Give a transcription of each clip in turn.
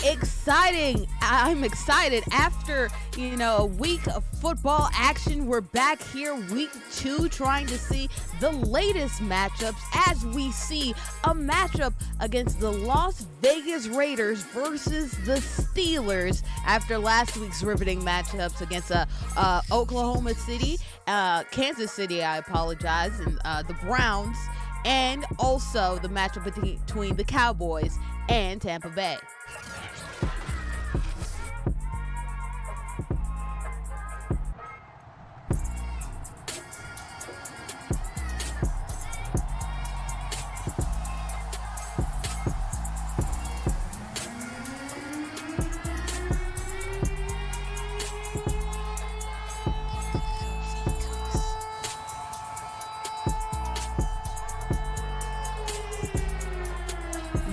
exciting. I'm excited. After, a week of football action, we're back here week 2 trying to see the latest matchups as we see a matchup against the Las Vegas Raiders versus the Steelers after last week's riveting matchups against Oklahoma City, Kansas City, I apologize, and the Browns, and also the matchup between the Cowboys and Tampa Bay.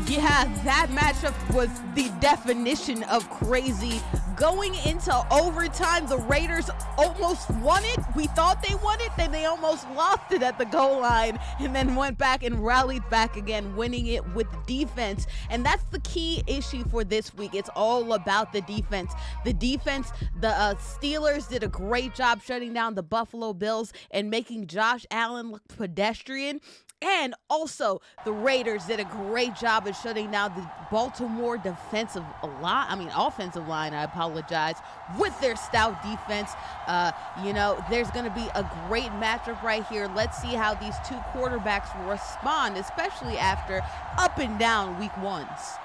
Yeah, that matchup was the definition of crazy. Going into overtime, the Raiders almost won it. We thought they won it, then they almost lost it at the goal line and then went back and rallied back again, winning it with defense. And that's the key issue for this week. It's all about the defense. The Steelers did a great job shutting down the Buffalo Bills and making Josh Allen look pedestrian. And also, the Raiders did a great job of shutting down the Baltimore offensive line, I apologize, with their stout defense. There's going to be a great matchup right here. Let's see how these two quarterbacks respond, especially after up and down week ones.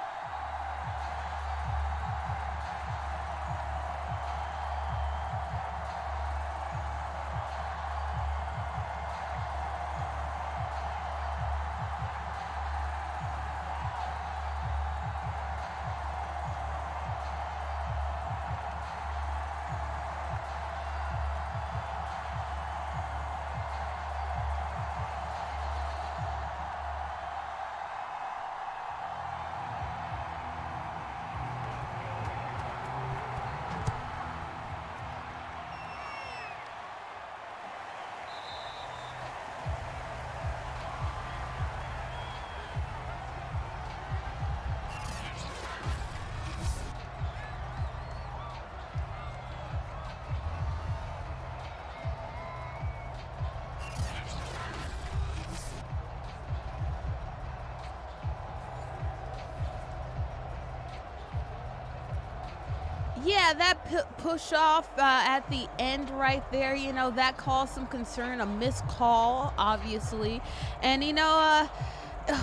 Yeah, that push off at the end right there, that caused some concern, a missed call, obviously. And,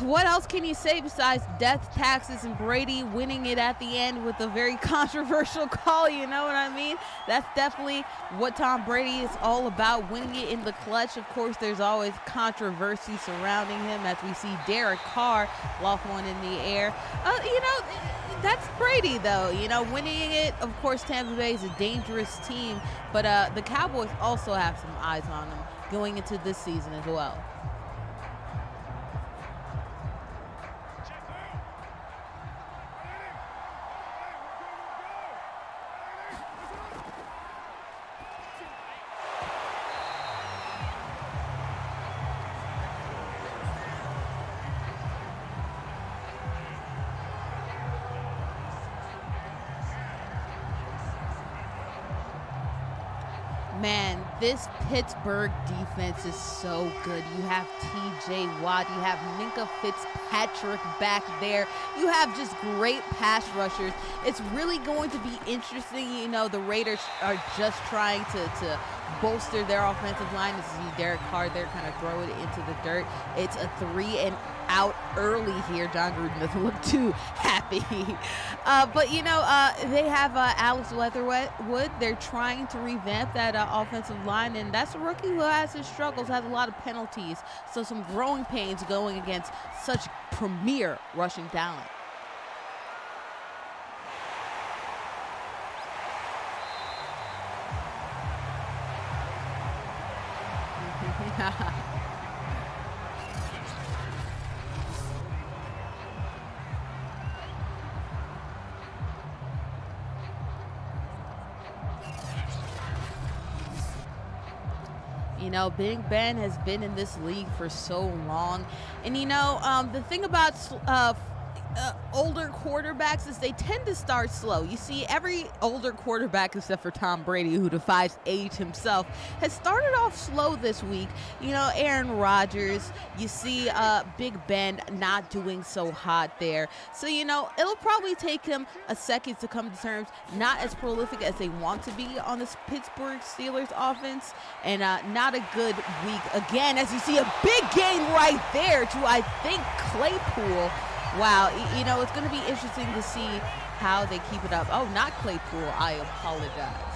what else can you say besides death, taxes, and Brady winning it at the end with a very controversial call, you know what I mean? That's definitely what Tom Brady is all about, winning it in the clutch. Of course, there's always controversy surrounding him as we see Derek Carr loft one in the air. That's Brady, though. Winning it, of course, Tampa Bay is a dangerous team, but the Cowboys also have some eyes on them going into this season as well. Man, this Pittsburgh defense is so good. You have T.J. Watt, you have Minkah Fitzpatrick back there. You have just great pass rushers. It's really going to be interesting. The Raiders are just trying to bolster their offensive line. This is Derek Carr there, kind of throw it into the dirt. It's a 3 and out early here. John Gruden doesn't look too happy. But they have Alex Leatherwood. They're trying to revamp that offensive line, and that's a rookie who has his struggles, has a lot of penalties. So some growing pains going against such premier rushing talent. Big Ben has been in this league for so long. And, the thing about older quarterbacks is they tend to start slow. You see, every older quarterback except for Tom Brady, who defies age himself, has started off slow this week. You know, Aaron Rodgers, you see Big Ben not doing so hot there. So, you know, it'll probably take him a second to come to terms, not as prolific as they want to be on this Pittsburgh Steelers offense, and not a good week again, as you see a big game right there to, I think, Claypool. Wow, you know, it's going to be interesting to see how they keep it up. Oh, not Claypool, I apologize.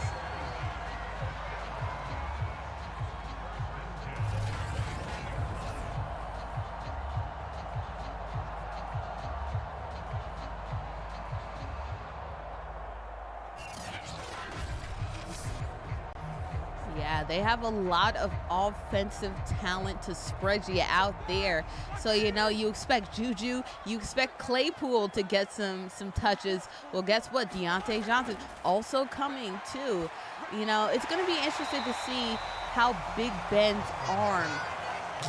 Yeah, they have a lot of offensive talent to spread you out there. So, you know, you expect Juju, you expect Claypool to get some touches. Well, guess what? Deontay Johnson also coming too. You know, it's going to be interesting to see how Big Ben's arm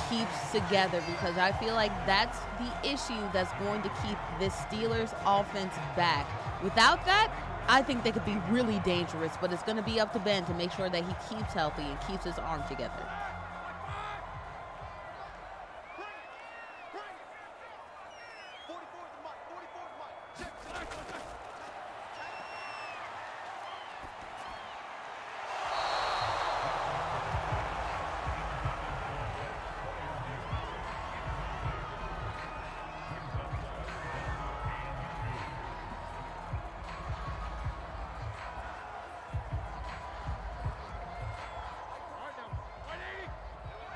keeps together, because I feel like that's the issue that's going to keep this Steelers offense back. Without that, I think they could be really dangerous, but it's going to be up to Ben to make sure that he keeps healthy and keeps his arm together.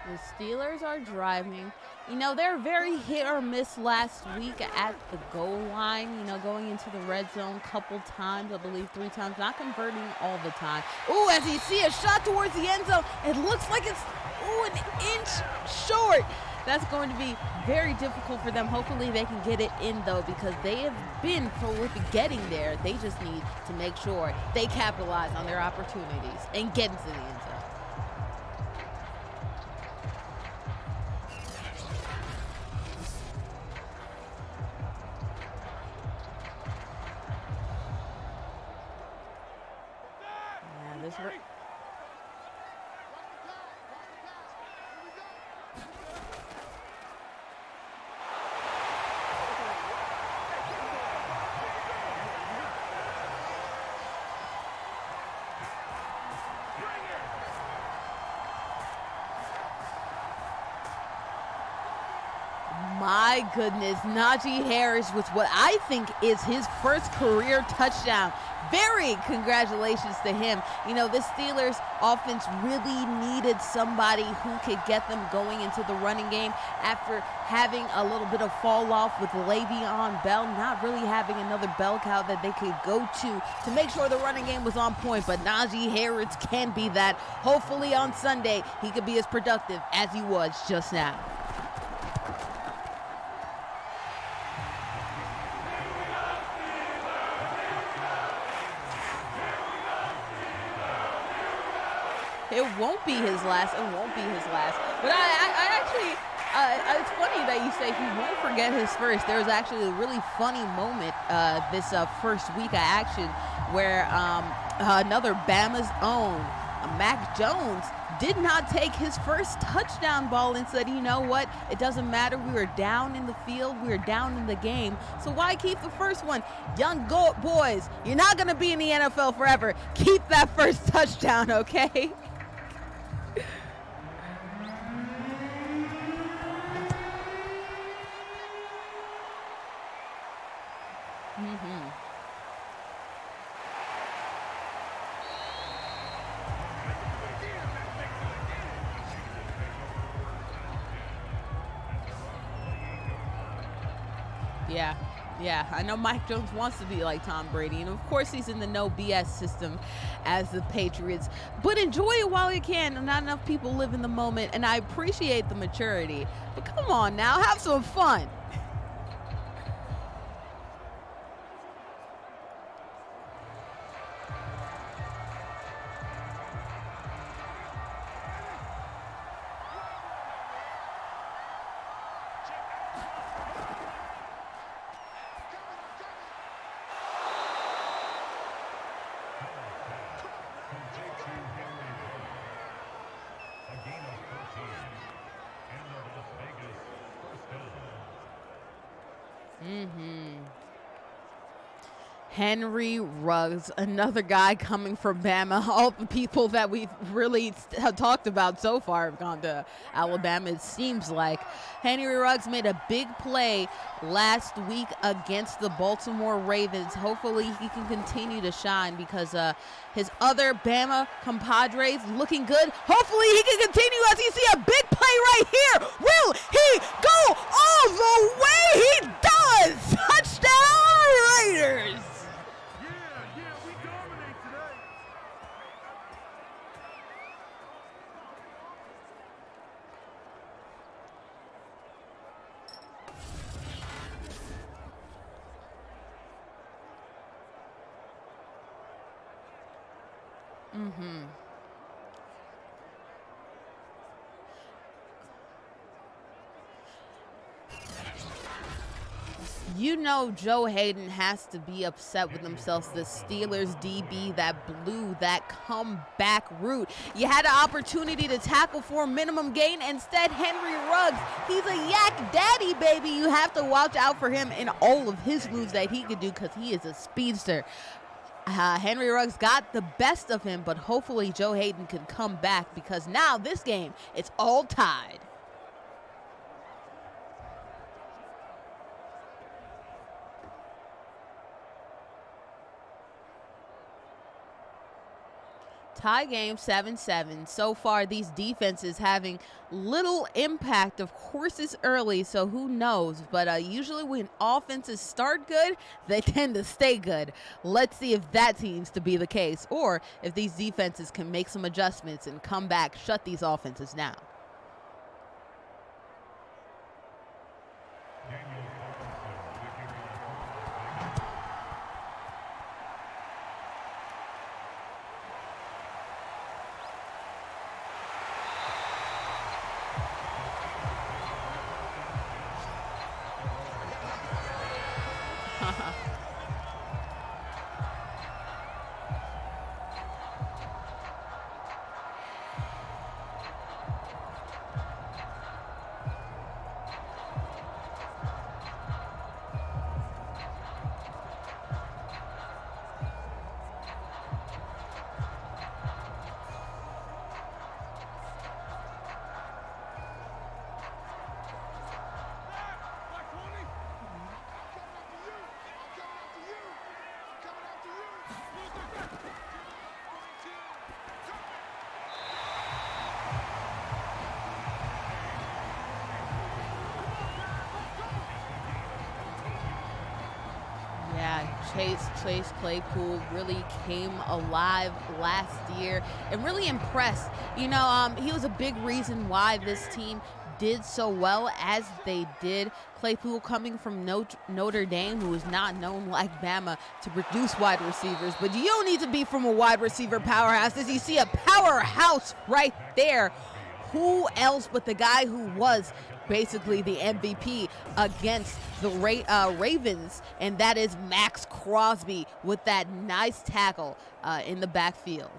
The Steelers are driving. You know, they're very hit or miss last week at the goal line, you know, going into the red zone a couple times, I believe 3 times, not converting all the time. Ooh, as you see a shot towards the end zone, it looks like it's, an inch short. That's going to be very difficult for them. Hopefully they can get it in, though, because they have been prolific getting there. They just need to make sure they capitalize on their opportunities and get into the end zone. My goodness, Najee Harris with what I think is his first career touchdown. Very congratulations to him. You know, the Steelers offense really needed somebody who could get them going into the running game after having a little bit of fall off with Le'Veon Bell, not really having another bell cow that they could go to make sure the running game was on point. But Najee Harris can be that. Hopefully on Sunday, he could be as productive as he was just now. It won't be his last. It won't be his last. But I actually, it's funny that you say he won't forget his first. There was actually a really funny moment this first week of action where another Bama's own, Mac Jones, did not take his first touchdown ball and said, you know what, it doesn't matter. We were down in the field. We were down in the game. So why keep the first one? Young boys, you're not going to be in the NFL forever. Keep that first touchdown, okay? Yeah, I know Mike Jones wants to be like Tom Brady, and of course he's in the no BS system as the Patriots, but enjoy it while you can. Not enough people live in the moment, and I appreciate the maturity, but come on now, have some fun. Henry Ruggs, another guy coming from Bama. All the people that we've really have talked about so far have gone to Alabama, it seems like. Henry Ruggs made a big play last week against the Baltimore Ravens. Hopefully he can continue to shine because his other Bama compadres looking good. Hopefully he can continue as you see a big play right here. Will he go all the way? He does! Touchdown Raiders! We dominate today. You know Joe Hayden has to be upset with themselves, the Steelers DB that blew that comeback route. You had an opportunity to tackle for a minimum gain. Instead, Henry Ruggs, he's a yak daddy, baby. You have to watch out for him in all of his moves that he could do because he is a speedster. Henry Ruggs got the best of him, but hopefully Joe Hayden can come back because now this game, it's all tied. Tie game 7-7. So far, these defenses having little impact. Of course, it's early, so who knows? But usually when offenses start good, they tend to stay good. Let's see if that seems to be the case, or if these defenses can make some adjustments and come back, shut these offenses down. Chase Claypool really came alive last year and really impressed. You know, he was a big reason why this team did so well as they did. Claypool coming from Notre Dame, who is not known like Bama to produce wide receivers, but you don't need to be from a wide receiver powerhouse. As you see a powerhouse right there, who else but the guy who was basically the MVP against the Ravens, and that is Max Crosby with that nice tackle in the backfield.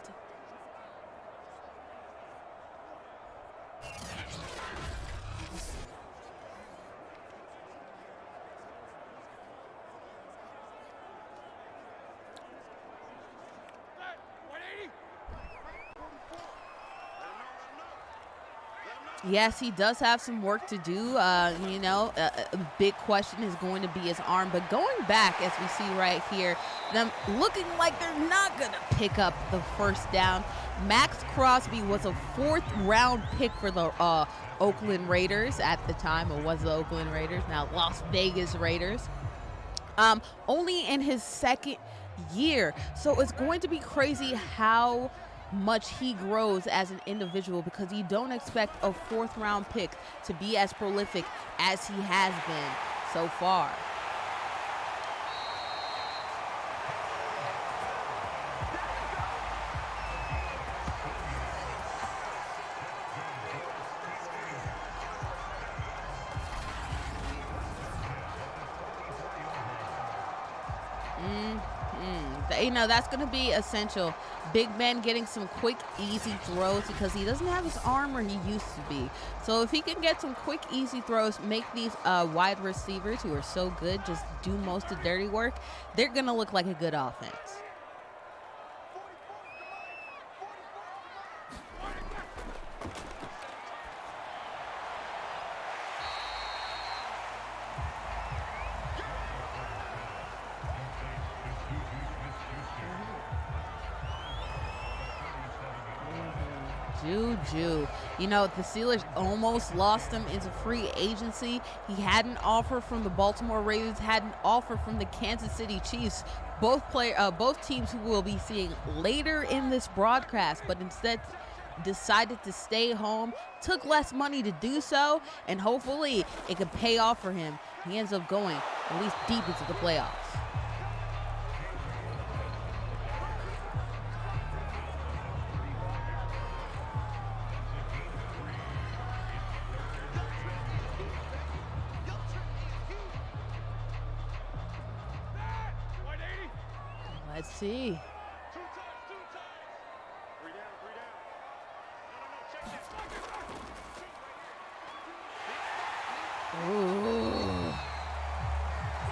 Yes, he does have some work to do. You know, a big question is going to be his arm. But going back, as we see right here, them looking like they're not going to pick up the first down. Max Crosby was a fourth-round pick for the Oakland Raiders at the time. It was the Oakland Raiders, now Las Vegas Raiders. Only in his second year. So it's going to be crazy how much he grows as an individual, because you don't expect a fourth-round pick to be as prolific as he has been so far. you know, that's going to be essential. Big Ben getting some quick, easy throws because he doesn't have his arm where he used to be. So if he can get some quick, easy throws, make these wide receivers who are so good just do most of the dirty work, they're going to look like a good offense. Juju. You know, the Steelers almost lost him into free agency. He had an offer from the Baltimore Ravens, had an offer from the Kansas City Chiefs, both teams who we'll be seeing later in this broadcast, but instead decided to stay home, took less money to do so, and hopefully it could pay off for him. He ends up going at least deep into the playoffs. Let's see. Ooh.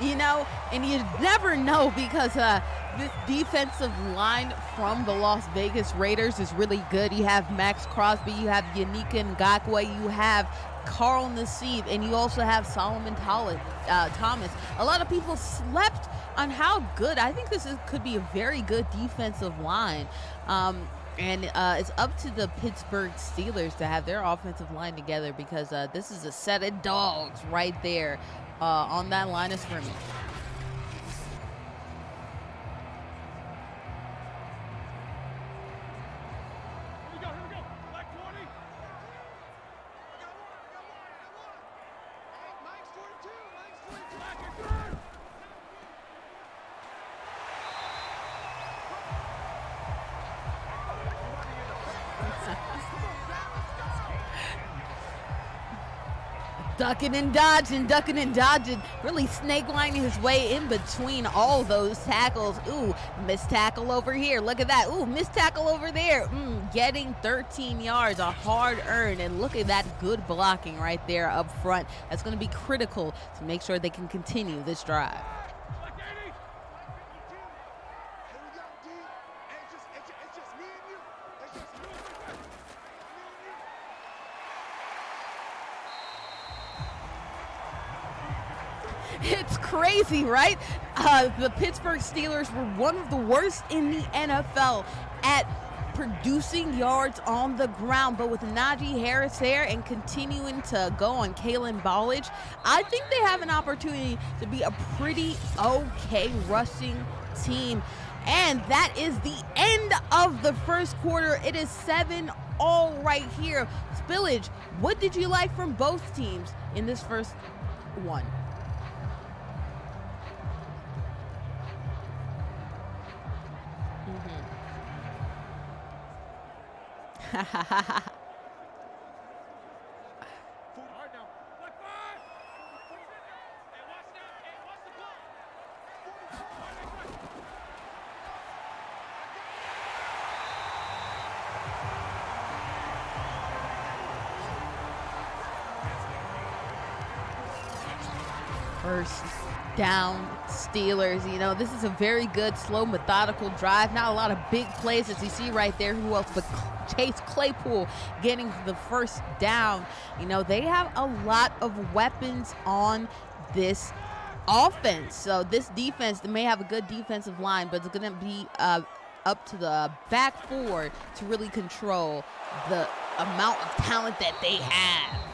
You know, and you never know because this defensive line from the Las Vegas Raiders is really good. You have Max Crosby, you have Yannick Ngakoue, you have Carl Nassib, and you also have Solomon Thomas. A lot of people slept on how good. I think could be a very good defensive line. And it's up to the Pittsburgh Steelers to have their offensive line together because this is a set of dogs right there on that line of scrimmage. Ducking and dodging, really snake lining his way in between all those tackles. Ooh, missed tackle over here. Look at that. Ooh, missed tackle over there. Getting 13 yards, a hard earn. And look at that good blocking right there up front. That's going to be critical to make sure they can continue this drive. It's crazy, right? The Pittsburgh Steelers were one of the worst in the NFL at producing yards on the ground, but with Najee Harris there and continuing to go on Kalen Ballage, I think they have an opportunity to be a pretty okay rushing team. And that is the end of the first quarter. It is 7-all right here. Spillidge, what did you like from both teams in this first one? First down Steelers. You know, this is a very good, slow, methodical drive. Not a lot of big plays, as you see right there. Who else but Chase Claypool getting the first down. You know, they have a lot of weapons on this offense. So this defense, they may have a good defensive line, but it's going to be up to the back four to really control the amount of talent that they have.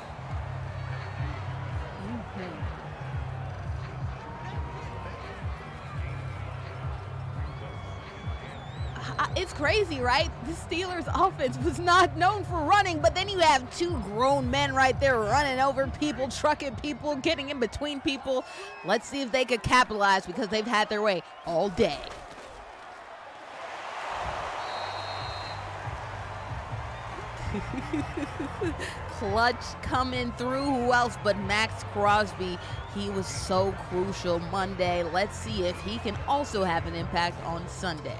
It's crazy, right? The Steelers offense was not known for running, but then you have two grown men right there running over people, trucking people, getting in between people. Let's see if they could capitalize because they've had their way all day. Clutch coming through. Who else but Max Crosby? He was so crucial Monday. Let's see if he can also have an impact on Sunday.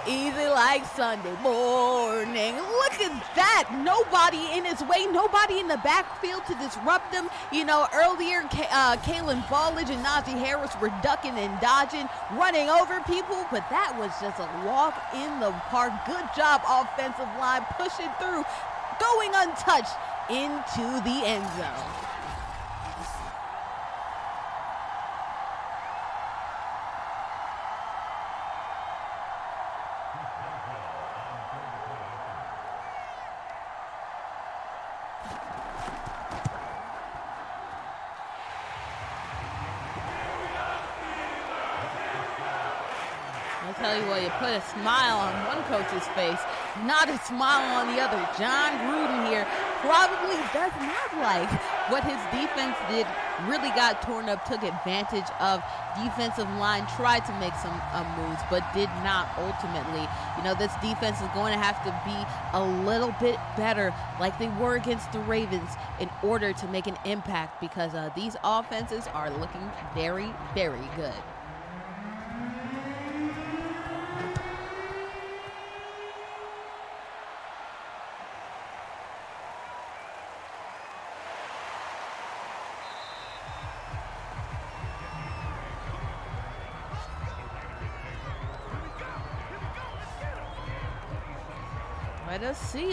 Easy like Sunday morning. Look at that. Nobody in his way. Nobody in the backfield to disrupt him. You know, earlier, Kalen Ballage and Najee Harris were ducking and dodging, running over people, but that was just a walk in the park. Good job, offensive line, pushing through, going untouched into the end zone. I'll tell you what, you put a smile on one coach's face, not a smile on the other. John Gruden here probably does not like what his defense did. Really got torn up, took advantage of defensive line, tried to make some moves, but did not ultimately. You know, this defense is going to have to be a little bit better like they were against the Ravens in order to make an impact, because these offenses are looking very, very good.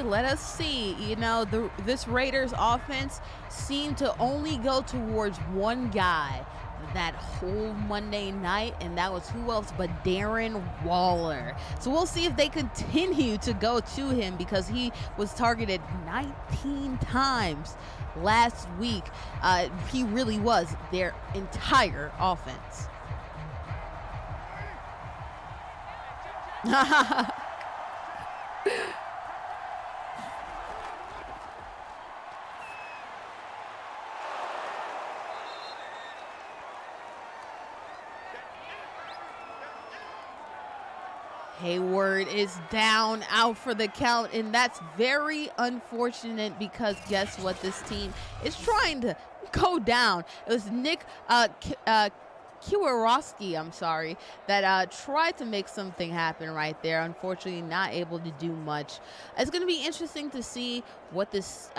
Let us see. You know, this Raiders offense seemed to only go towards one guy that whole Monday night, and that was who else but Darren Waller. So we'll see if they continue to go to him, because he was targeted 19 times last week. He really was their entire offense. Hayward is down, out for the count, and that's very unfortunate, because guess what? This team is trying to go down. It was Nick Kiwarowski, that tried to make something happen right there. Unfortunately, not able to do much. It's going to be interesting to see what this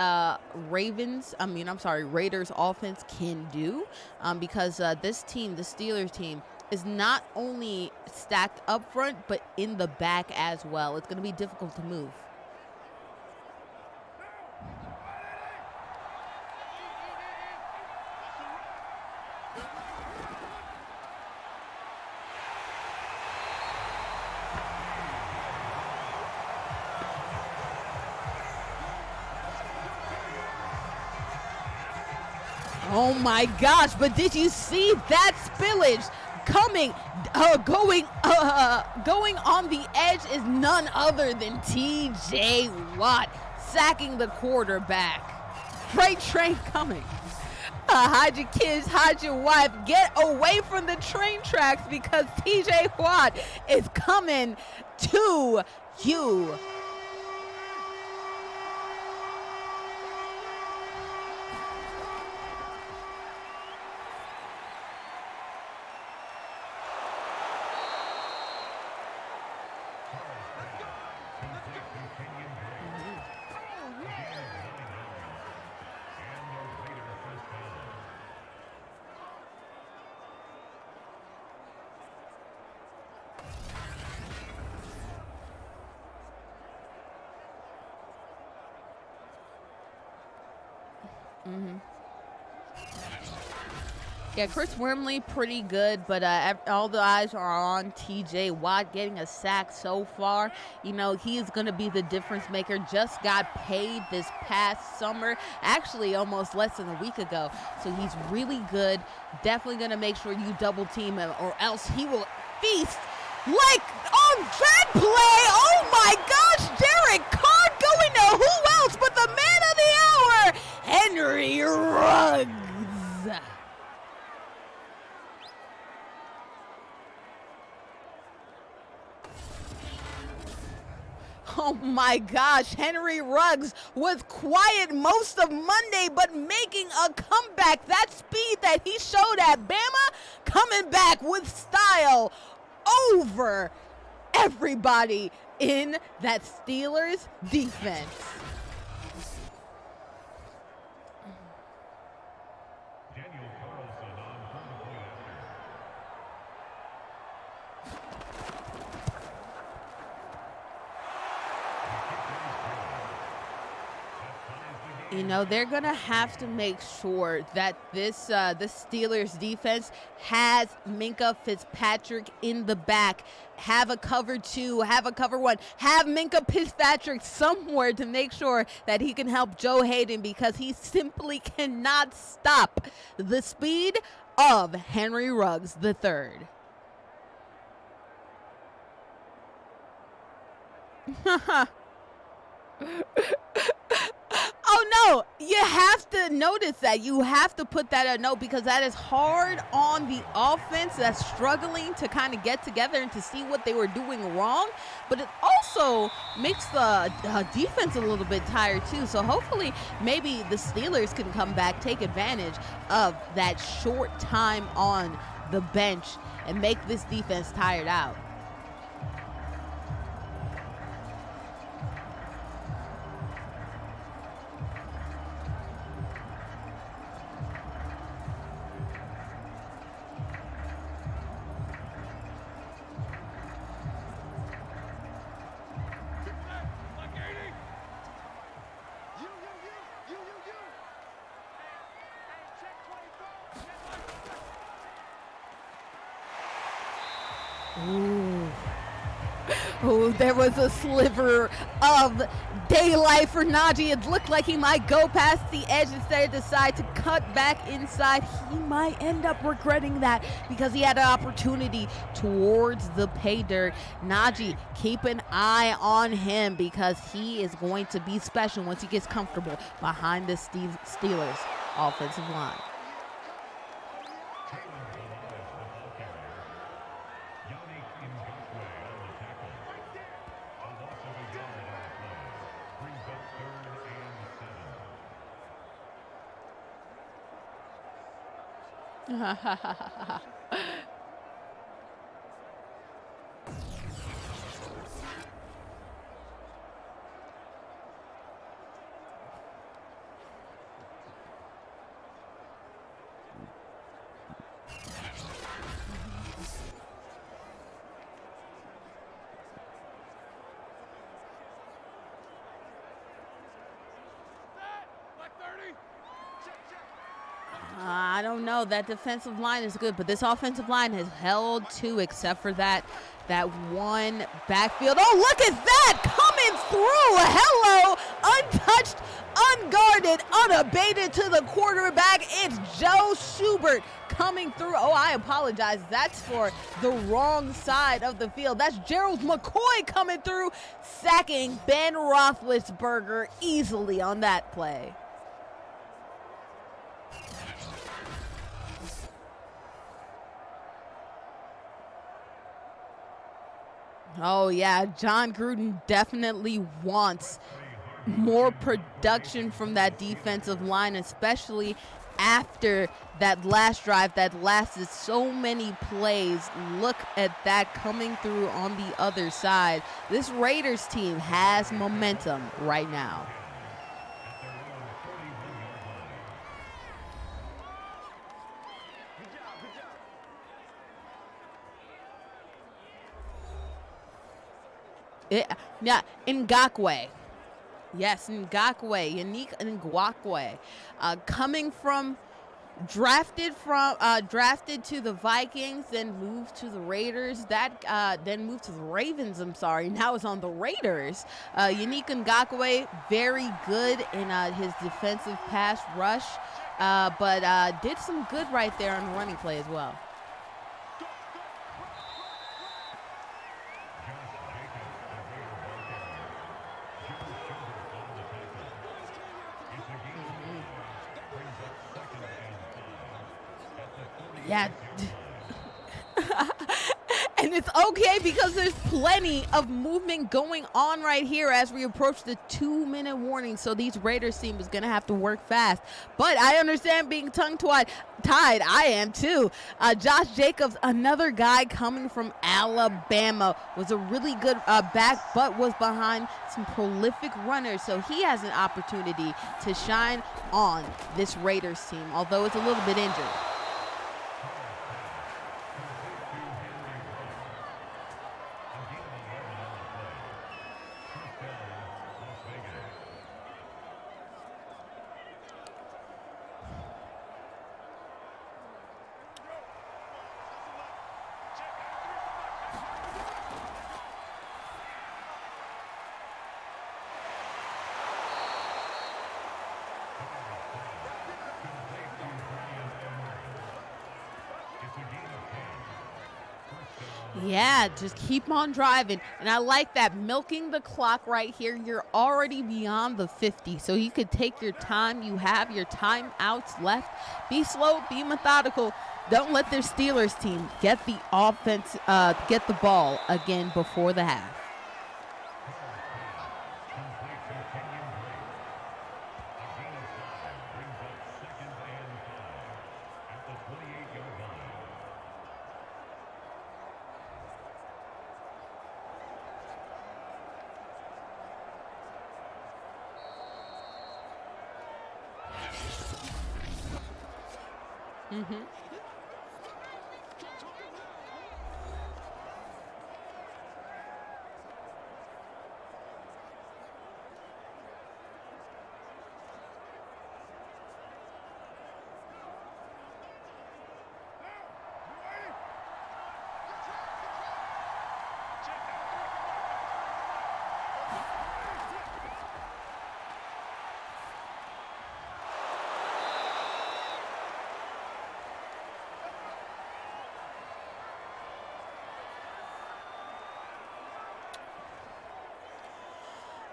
Raiders offense can do, because this team, the Steelers team, is not only stacked up front, but in the back as well. It's going to be difficult to move. Oh my gosh, but did you see that spillage? Going on the edge is none other than T.J. Watt, sacking the quarterback. Freight train coming. Hide your kids, hide your wife, get away from the train tracks, because T.J. Watt is coming to you. Yeah, Chris Wormley pretty good, but all the eyes are on T.J. Watt getting a sack so far. You know, he is going to be the difference maker. Just got paid this past summer, actually almost less than a week ago. So he's really good. Definitely going to make sure you double team him, or else he will feast. Like on that play, oh my gosh, Derek Carr going to who else but the man Henry Ruggs. Oh my gosh, Henry Ruggs was quiet most of Monday, but making a comeback. That speed that he showed at Bama, coming back with style over everybody in that Steelers defense. You know, they're going to have to make sure that this Steelers defense has Minkah Fitzpatrick in the back. Have a cover 2, have a cover 1. Have Minkah Fitzpatrick somewhere to make sure that he can help Joe Hayden, because he simply cannot stop the speed of Henry Ruggs III. Oh, no, you have to notice that. You have to put that a note, because that is hard on the offense that's struggling to kind of get together and to see what they were doing wrong. But it also makes the defense a little bit tired, too. So hopefully maybe the Steelers can come back, take advantage of that short time on the bench and make this defense tired out. Ooh, there was a sliver of daylight for Najee. It looked like he might go past the edge instead of decide to cut back inside. He might end up regretting that, because he had an opportunity towards the pay dirt. Najee, keep an eye on him, because he is going to be special once he gets comfortable behind the Steelers offensive line. I don't know. That defensive line is good, but this offensive line has held too, except for that one backfield. Oh, look at that coming through. Hello, untouched, unguarded, unabated to the quarterback. It's Joe Schubert coming through. Oh, I apologize. That's for the wrong side of the field. That's Gerald McCoy coming through, sacking Ben Roethlisberger easily on that play. Oh, yeah, John Gruden definitely wants more production from that defensive line, especially after that last drive that lasted so many plays. Look at that coming through on the other side. This Raiders team has momentum right now. Yeah, Ngakoue. Yes, Ngakoue, Yannick Ngakoue, coming from drafted to the Vikings, then moved to the Raiders. Then moved to the Ravens. Now is on the Raiders. Yannick Ngakoue, very good in his defensive pass rush, but did some good right there on the running play as well. Yeah. And it's okay because there's plenty of movement going on right here as we approach the 2-minute warning. So these Raiders team is going to have to work fast. But I understand being tongue-tied. I am too. Josh Jacobs, another guy coming from Alabama, was a really good back, but was behind some prolific runners. So he has an opportunity to shine on this Raiders team, although it's a little bit injured. Yeah, just keep on driving. And I like that, milking the clock right here. You're already beyond the 50, so you could take your time. You have your timeouts left. Be slow, be methodical. Don't let their Steelers team get the offense, get the ball again before the half.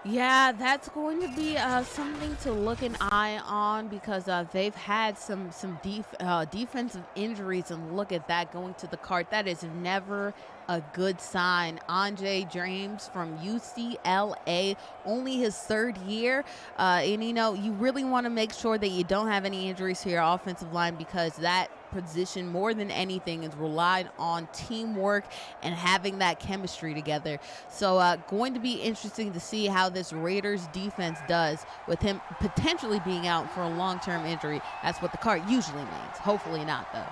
Yeah, that's going to be something to look an eye on because they've had some defensive injuries, and look at that going to the cart. That is never a good sign. Andre James from UCLA, only his third year, and you really want to make sure that you don't have any injuries to your offensive line because that position more than anything is relied on teamwork and having that chemistry together. So going to be interesting to see how this Raiders defense does with him potentially being out for a long-term injury. That's what the cart usually means. Hopefully not, though.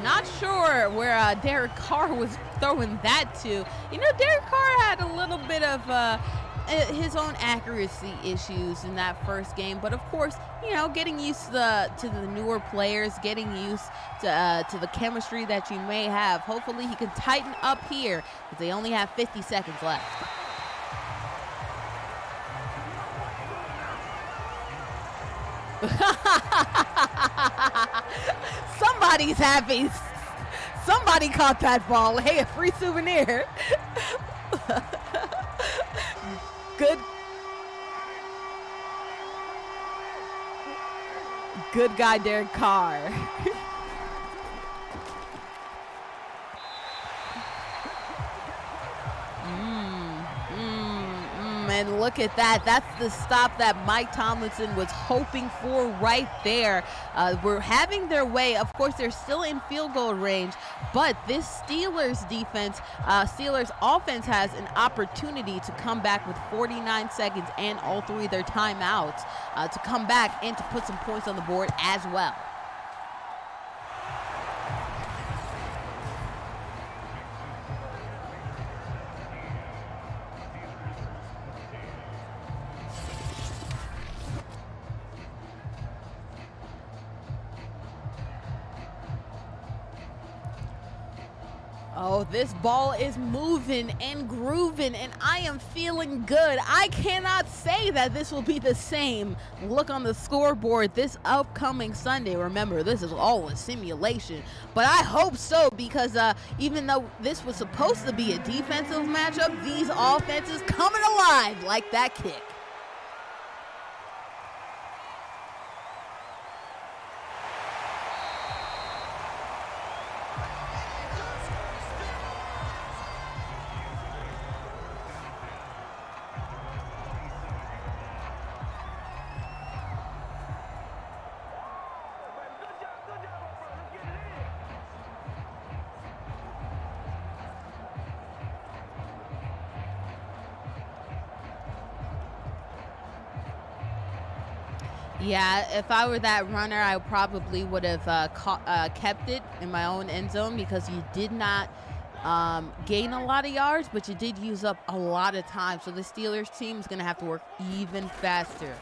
Not sure where Derek Carr was throwing that to. Derek Carr had a little bit of his own accuracy issues in that first game, but of course, getting used to the newer players, getting used to the chemistry that you may have. Hopefully, he can tighten up here because they only have 50 seconds left. Somebody's happy. Somebody caught that ball. Hey, a free souvenir. Good guy, Derek Carr. And look at that. That's the stop that Mike Tomlinson was hoping for right there. We're having their way. Of course, they're still in field goal range, but this Steelers offense has an opportunity to come back with 49 seconds and all three of their timeouts to come back and to put some points on the board as well. Oh, this ball is moving and grooving, and I am feeling good. I cannot say that this will be the same look on the scoreboard this upcoming Sunday. Remember, this is all a simulation, but I hope so, because even though this was supposed to be a defensive matchup, these offenses coming alive like that kick. Yeah, if I were that runner, I probably would have kept it in my own end zone, because you did not gain a lot of yards, but you did use up a lot of time. So the Steelers team is going to have to work even faster.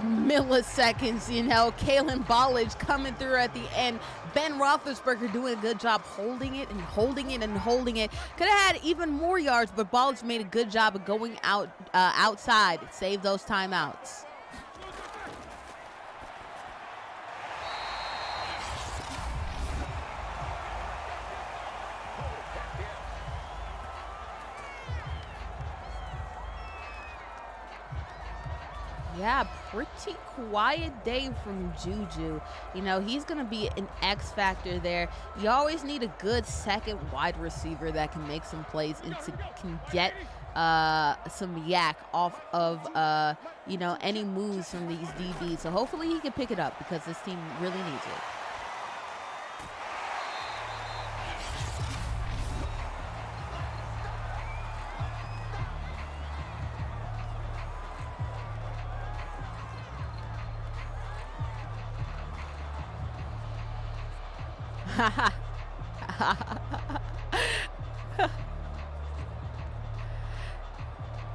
Milliseconds, Kalen Ballage coming through at the end. Ben Roethlisberger doing a good job holding it and holding it and holding it. Could have had even more yards, but Ballage made a good job of going outside, save those timeouts. Yeah, pretty quiet day from Juju. He's going to be an X factor there. You always need a good second wide receiver that can make some plays and can get some yak off of, any moves from these DBs. So hopefully he can pick it up, because this team really needs it.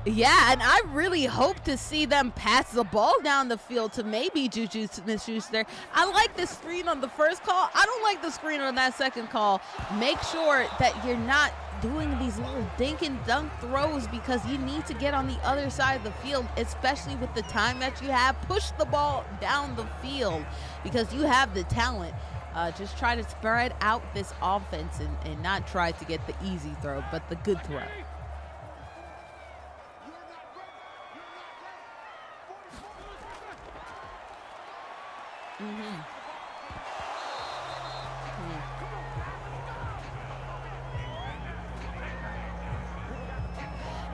Yeah, and I really hope to see them pass the ball down the field to maybe Juju Smith-Schuster. I like the screen on the first call. I don't like the screen on that second call. Make sure that you're not doing these little dink and dunk throws, because you need to get on the other side of the field, especially with the time that you have. Push the ball down the field, because you have the talent. Just try to spread out this offense and not try to get the easy throw, but the good throw.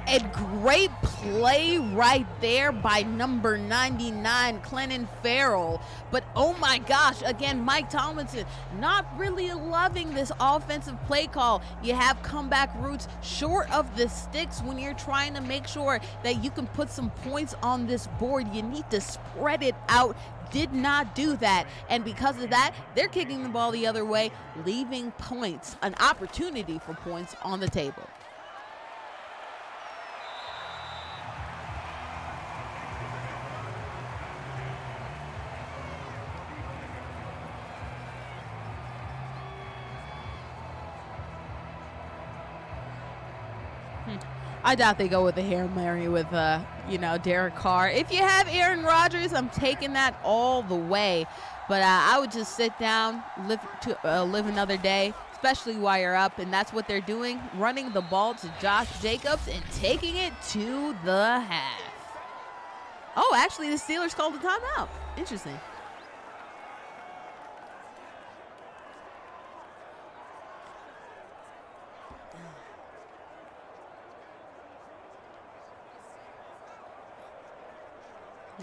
A great play right there by number 99, Clennon Farrell. But oh my gosh, again, Mike Tomlinson not really loving this offensive play call. You have comeback routes short of the sticks when you're trying to make sure that you can put some points on this board. You need to spread it out. Did not do that, and because of that, they're kicking the ball the other way, leaving points, an opportunity for points on the table. I doubt they go with the Hail Mary with, Derek Carr. If you have Aaron Rodgers, I'm taking that all the way. But I would just sit down, live another day, especially while you're up. And that's what they're doing, running the ball to Josh Jacobs and taking it to the half. Oh, actually, the Steelers called a timeout. Interesting.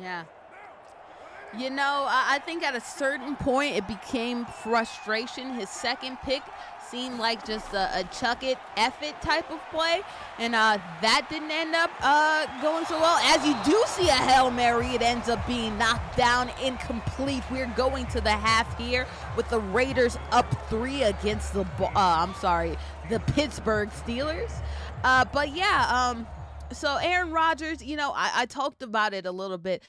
Yeah. I think at a certain point it became frustration. His second pick seemed like just a chuck it, F it type of play. And that didn't end up going so well. As you do see a Hail Mary, it ends up being knocked down, incomplete. We're going to the half here with the Raiders up 3 against the Pittsburgh Steelers. But yeah, so Aaron Rodgers, you know, I talked about it a little bit.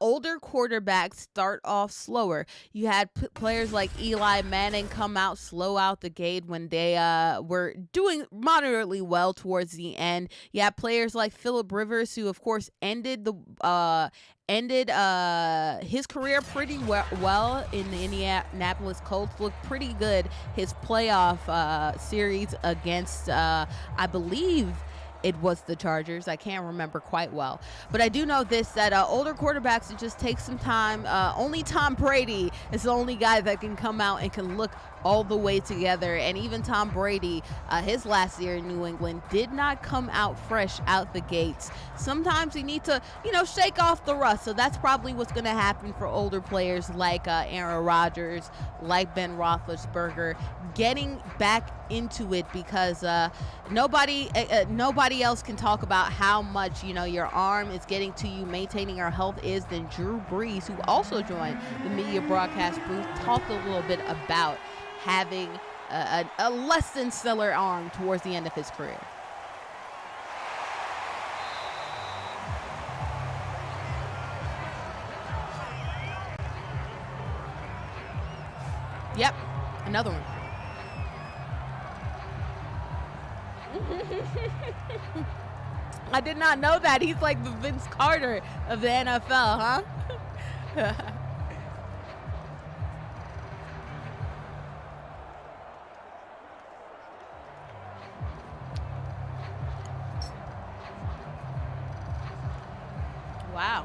Older quarterbacks start off slower. You had players like Eli Manning come out slow out the gate when they were doing moderately well towards the end. You had players like Phillip Rivers, who of course ended his career pretty well in the Indianapolis Colts. Looked pretty good his playoff series against I believe it was the Chargers. I can't remember quite well. But I do know this, that older quarterbacks, it just takes some time. Only Tom Brady is the only guy that can come out and can look all the way together. And even Tom Brady, his last year in New England, did not come out fresh out the gates. Sometimes you need to, you know, shake off the rust. So that's probably what's going to happen for older players like Aaron Rodgers, like Ben Roethlisberger, getting back into it, because nobody else can talk about how much, you know, your arm is getting to you, maintaining your health is than Drew Brees, who also joined the media broadcast booth, talked a little bit about having a less than stellar arm towards the end of his career. Yep, another one. I did not know that. He's like the Vince Carter of the NFL, huh? Wow.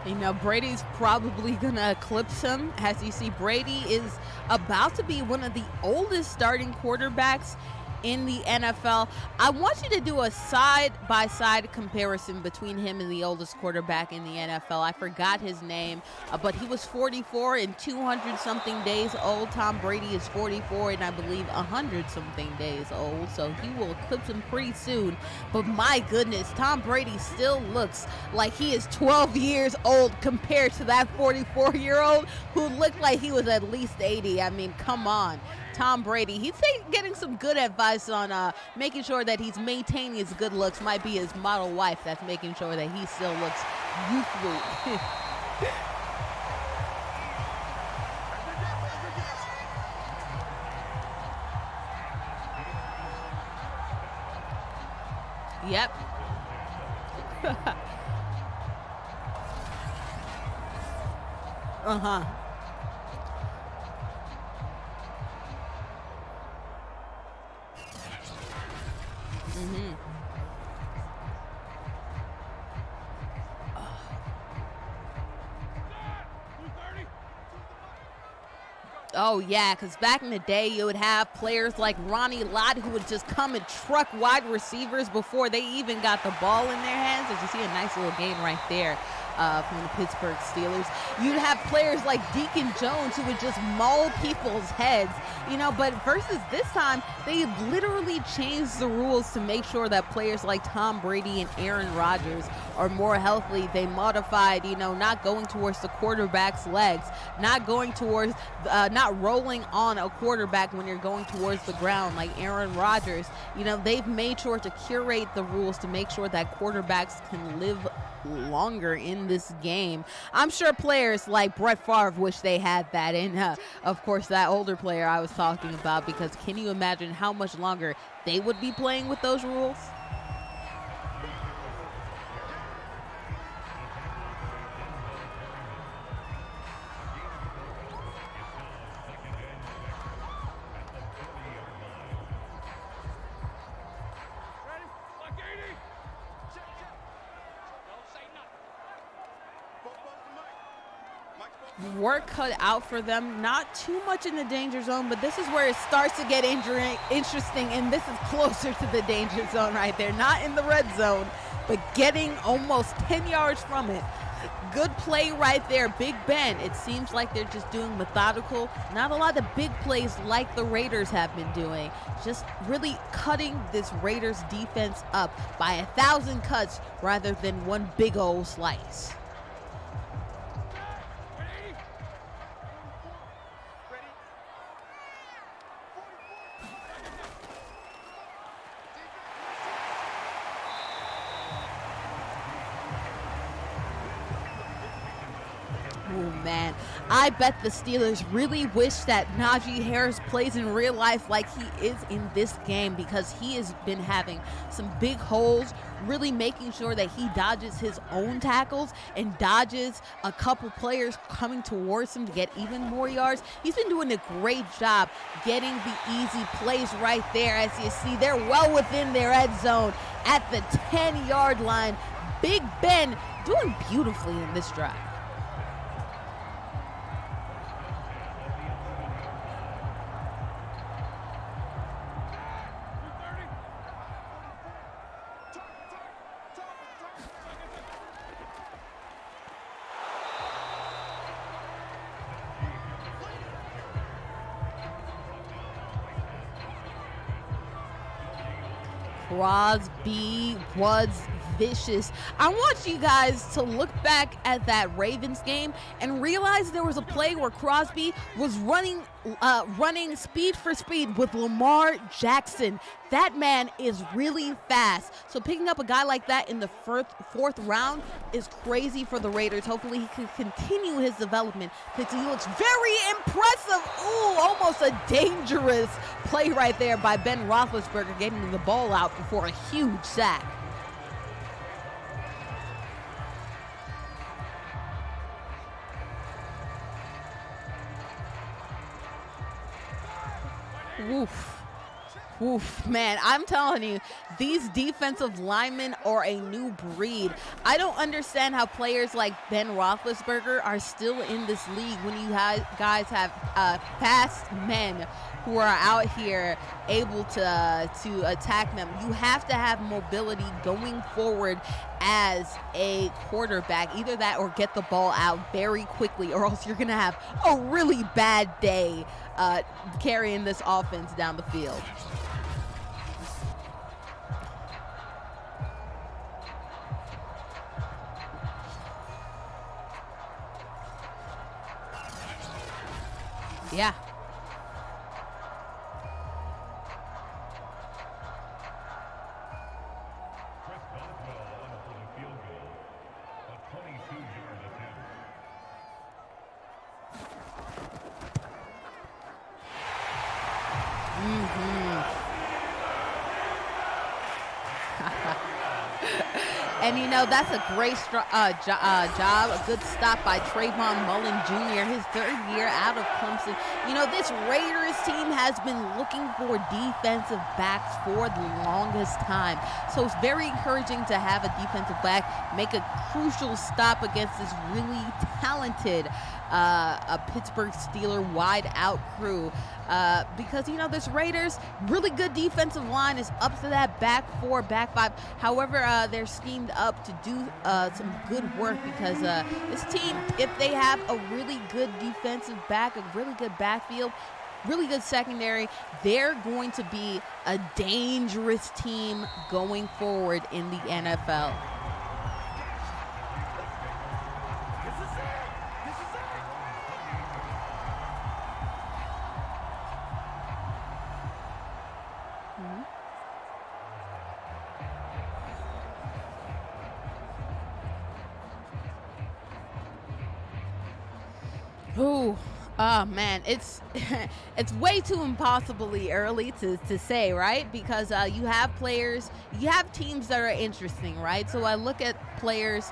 You know, Brady's probably going to eclipse him. As you see, Brady is about to be one of the oldest starting quarterbacks in the NFL. I want you to do a side-by-side comparison between him and the oldest quarterback in the NFL. I forgot his name, but he was 44 and 200-something days old. Tom Brady is 44 and I believe 100-something days old, so he will eclipse him pretty soon. But my goodness, Tom Brady still looks like he is 12 years old compared to that 44-year-old who looked like he was at least 80. I mean, come on. Tom Brady, he's getting some good advice on making sure that he's maintaining his good looks. Might be his model wife that's making sure that he still looks youthful. Yep. Uh-huh. Mm-hmm. Oh, yeah, because back in the day, you would have players like Ronnie Lott who would just come and truck wide receivers before they even got the ball in their hands. As you see, a nice little game right there from the Pittsburgh Steelers. You'd have players like Deacon Jones who would just maul people's heads, you know, but versus this time, they literally changed the rules to make sure that players like Tom Brady and Aaron Rodgers are more healthy. They modified, you know, not going towards the quarterback's legs, not going towards, not rolling on a quarterback when you're going towards the ground like Aaron Rodgers. You know, they've made sure to curate the rules to make sure that quarterbacks can live longer in this game. I'm sure players like Brett Favre wish they had that, and of course that older player I was talking about, because can you imagine how much longer they would be playing with those rules? work cut out for them. Not too much in the danger zone, but this is where it starts to get interesting, and this is closer to the danger zone right there. Not in the red zone, but getting almost 10 yards from it. Good play right there. Big Ben, it seems like they're just doing methodical, not a lot of big plays like the Raiders have been doing. Just really cutting this Raiders defense up by 1,000 cuts rather than one big old slice. Oh, man, I bet the Steelers really wish that Najee Harris plays in real life like he is in this game, because he has been having some big holes, really making sure that he dodges his own tackles and dodges a couple players coming towards him to get even more yards. He's been doing a great job getting the easy plays right there. As you see, they're well within their red zone at the 10-yard line. Big Ben doing beautifully in this drive. Crosby was vicious. I want you guys to look back at that Ravens game and realize there was a play where Crosby was running speed for speed with Lamar Jackson. That man is really fast. So picking up a guy like that in the fourth round is crazy for the Raiders. Hopefully he can continue his development because he looks very impressive. Ooh, almost a dangerous play right there by Ben Roethlisberger, getting the ball out before a huge sack. Oof. Oof, man, I'm telling you, these defensive linemen are a new breed. I don't understand how players like Ben Roethlisberger are still in this league when you guys have fast men who are out here able to attack them. You have to have mobility going forward as a quarterback. Either that or get the ball out very quickly, or else you're going to have a really bad day carrying this offense down the field. Yeah. And, you know, that's a great job, a good stop by Trayvon Mullen Jr., his third year out of Clemson. You know, this Raiders team has been looking for defensive backs for the longest time. So it's very encouraging to have a defensive back make a crucial stop against this really talented Pittsburgh Steeler wide out crew. Because, you know, this Raiders really good defensive line is up to that back four, back five. However, they're schemed up to do some good work, because this team, if they have a really good defensive back, a really good backfield, really good secondary, they're going to be a dangerous team going forward in the NFL. Ooh, oh man, it's it's way too impossibly early to say, right? Because you have players, you have teams that are interesting, right? So I look at players,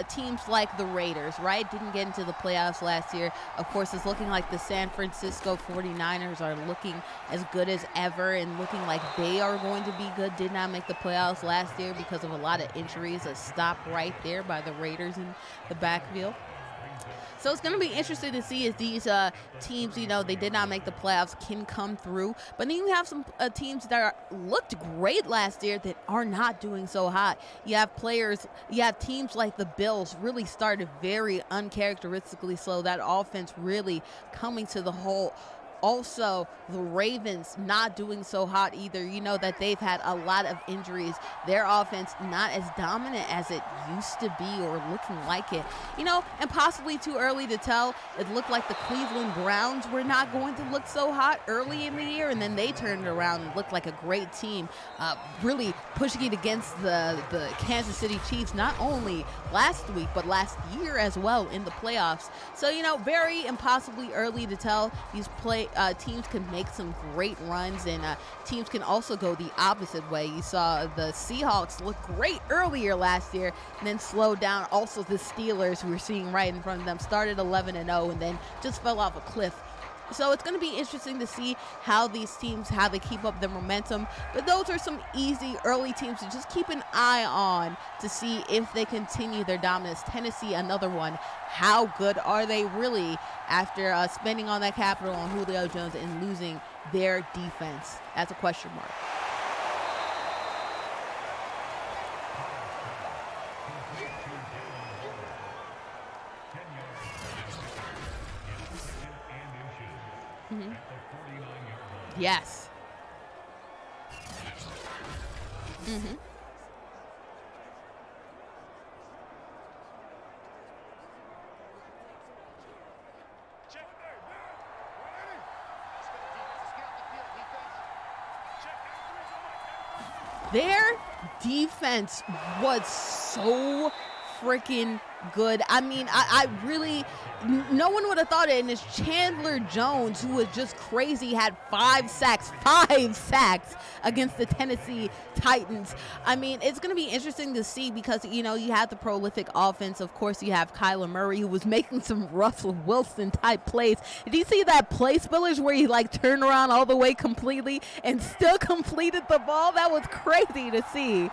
teams like the Raiders, right? Didn't get into the playoffs last year. Of course, it's looking like the San Francisco 49ers are looking as good as ever and looking like they are going to be good. Did not make the playoffs last year because of a lot of injuries. A stop right there by the Raiders in the backfield. So it's going to be interesting to see if these teams, they did not make the playoffs, can come through. But then you have some teams that looked great last year that are not doing so hot. You have teams like the Bills really started very uncharacteristically slow. That offense really coming to the whole. Also, the Ravens not doing so hot either. You know that they've had a lot of injuries. Their offense not as dominant as it used to be or looking like it. And possibly too early to tell. It looked like the Cleveland Browns were not going to look so hot early in the year, and then they turned around and looked like a great team, really pushing it against the Kansas City Chiefs, not only last week, but last year as well in the playoffs. So, very impossibly early to tell. These teams can make some great runs, and teams can also go the opposite way. You saw the Seahawks look great earlier last year and then slowed down. Also, the Steelers, who we're seeing right in front of them, started 11-0 and then just fell off a cliff. So it's going to be interesting to see how these teams, how they keep up their momentum. But those are some easy early teams to just keep an eye on to see if they continue their dominance. Tennessee, another one. How good are they really after spending all that capital on Julio Jones and losing their defense? That's a question mark. Mm-hmm. Yes. Mm-hmm. Their defense was so freaking good. I mean, I really, no one would have thought it. And it's Chandler Jones, who was just crazy, had 5 sacks against the Tennessee Titans. I mean, it's going to be interesting to see because, you have the prolific offense. Of course, you have Kyler Murray, who was making some Russell Wilson type plays. Did you see that play, Spillidge, where he turned around all the way completely and still completed the ball? That was crazy to see.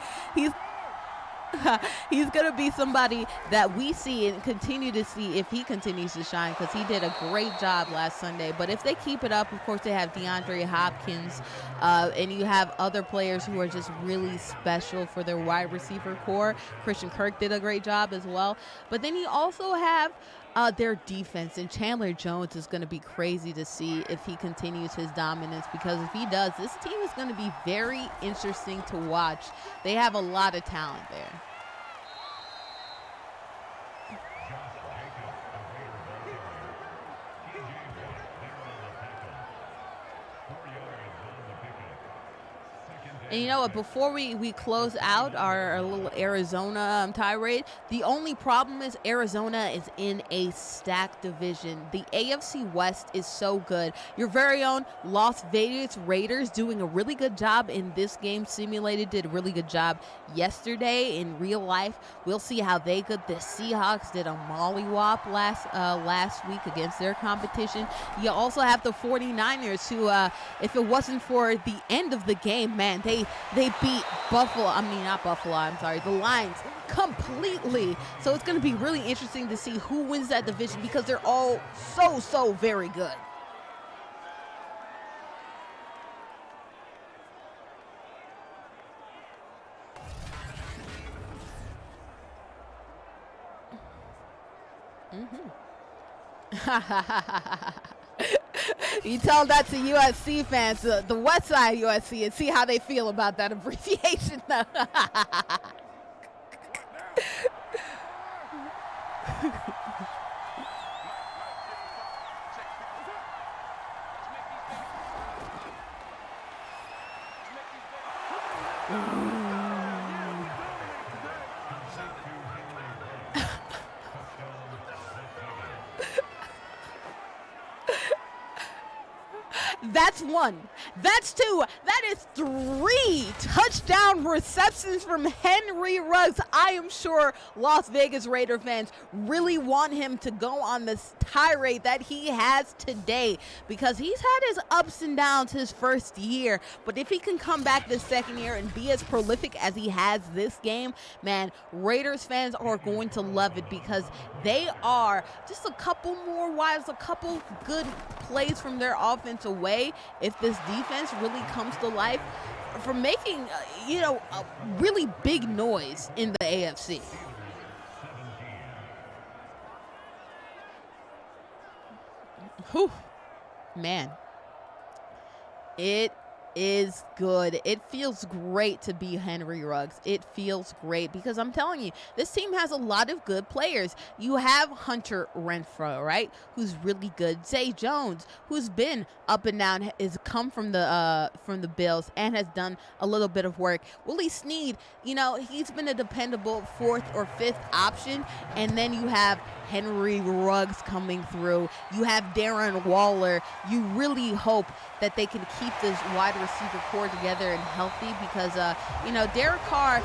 He's going to be somebody that we see and continue to see if he continues to shine, because he did a great job last Sunday. But if they keep it up, of course, they have DeAndre Hopkins, and you have other players who are just really special for their wide receiver core. Christian Kirk did a great job as well. But then you also have their defense, and Chandler Jones is going to be crazy to see if he continues his dominance, because if he does, this team is going to be very interesting to watch. They have a lot of talent there. And you know what, before we close out our little Arizona tirade, the only problem is Arizona is in a stacked division. The AFC West is so good. Your very own Las Vegas Raiders doing a really good job in this game. Simulated did a really good job yesterday in real life. We'll see how they could. The Seahawks did a mollywop last week against their competition. You also have the 49ers who, if it wasn't for the end of the game, man, they beat the Lions completely. So it's going to be really interesting to see who wins that division, because they're all so very good. You tell that to USC fans, the West Side USC, and see how they feel about that abbreviation. That's 1. That's 2. That is 3 touchdown receptions from Henry Ruggs. I am sure Las Vegas Raider fans really want him to go on this tirade that he has today, because he's had his ups and downs his first year. But if he can come back this second year and be as prolific as he has this game, man, Raiders fans are going to love it, because They are just a couple more wides, a couple good plays from their offense away if this defense really comes to life from making, a really big noise in the AFC. Whew. Man, it is good. It feels great to be Henry Ruggs. It feels great because I'm telling you, this team has a lot of good players. You have Hunter Renfrow, right, who's really good. Zay Jones, who's been up and down, has come from the Bills and has done a little bit of work. Willie Snead, he's been a dependable 4th or 5th option, and then you have Henry Ruggs coming through. You have Darren Waller. You really hope that they can keep this wide receiver core together and healthy because, Derek Carr,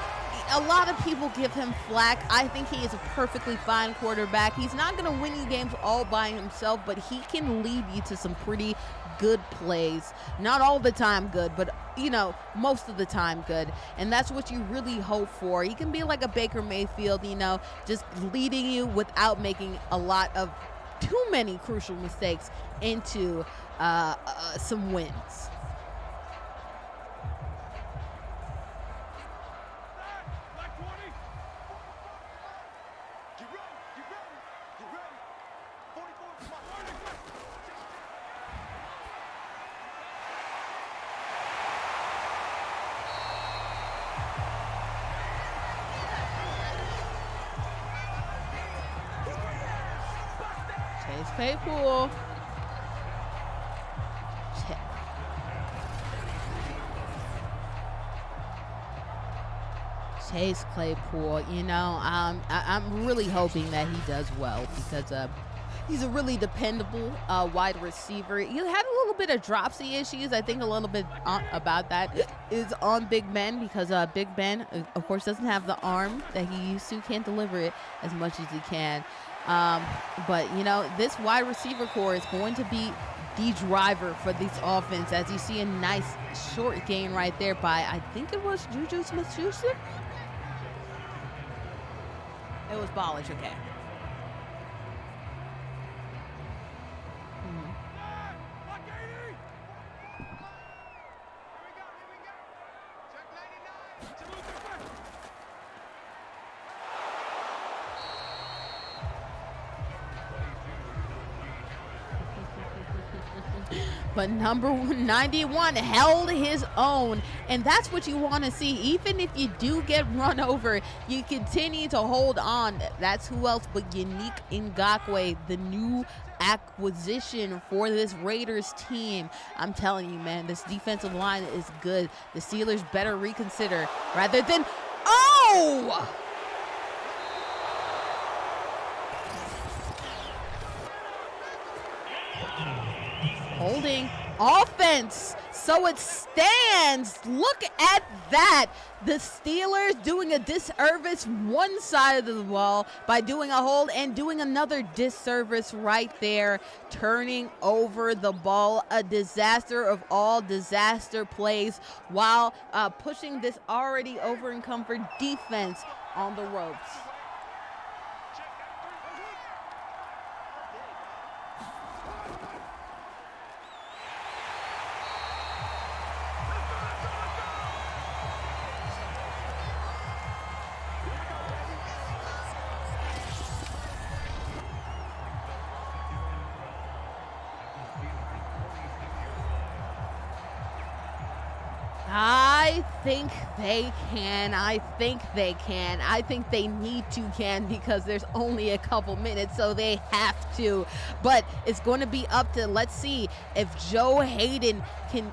a lot of people give him flack. I think he is a perfectly fine quarterback. He's not going to win you games all by himself, but he can lead you to some pretty good plays. Not all the time good, but, most of the time good. And that's what you really hope for. He can be like a Baker Mayfield, just leading you without making a lot of too many crucial mistakes into some wins. Chase Claypool. Chase Claypool, I'm really hoping that he does well because he's a really dependable wide receiver. He had a little bit of dropsy issues. I think a little bit about that is on Big Ben because Big Ben, of course, doesn't have the arm that he used to, can't deliver it as much as he can. But, this wide receiver core is going to be the driver for this offense as you see a nice short gain right there by, I think it was Juju Smith-Schuster. It was Ballage, okay. But number 91 held his own, and that's what you want to see. Even if you do get run over, you continue to hold on. That's who else but Yannick Ngakoue, the new acquisition for this Raiders team. I'm telling you, man, this defensive line is good. The Steelers better reconsider rather than, oh! Holding offense, so it stands. Look at that. The Steelers doing a disservice one side of the ball by doing a hold and doing another disservice right there, turning over the ball. A disaster of all disaster plays while pushing this already over-encumbered defense on the ropes. I think they can. I think they can. I think they need to because there's only a couple minutes, so they have to. But it's going to be up to, let's see if Joe Hayden can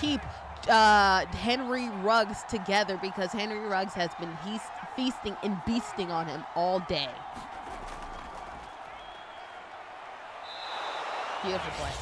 keep Henry Ruggs together because Henry Ruggs has been feasting and beasting on him all day. Beautiful play.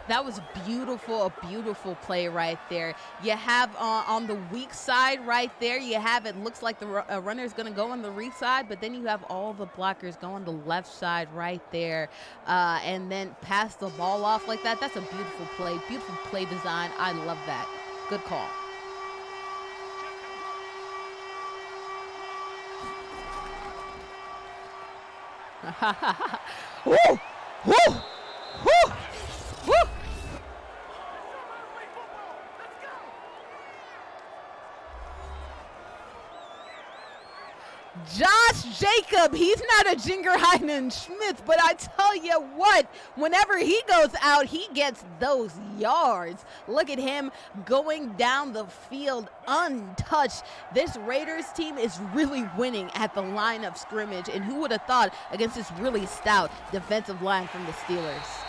That was beautiful, a beautiful play right there. You have on the weak side right there, you have it looks like the runner is going to go on the weak side, but then you have all the blockers go on the left side right there and then pass the ball off like that. That's a beautiful play design. I love that. Good call. Woo! Woo! Woo! Woo! Josh Jacob, he's not a Jingerheinen Schmitz, but I tell you what, whenever he goes out, he gets those yards. Look at him going down the field untouched. This Raiders team is really winning at the line of scrimmage, and who would have thought against this really stout defensive line from the Steelers?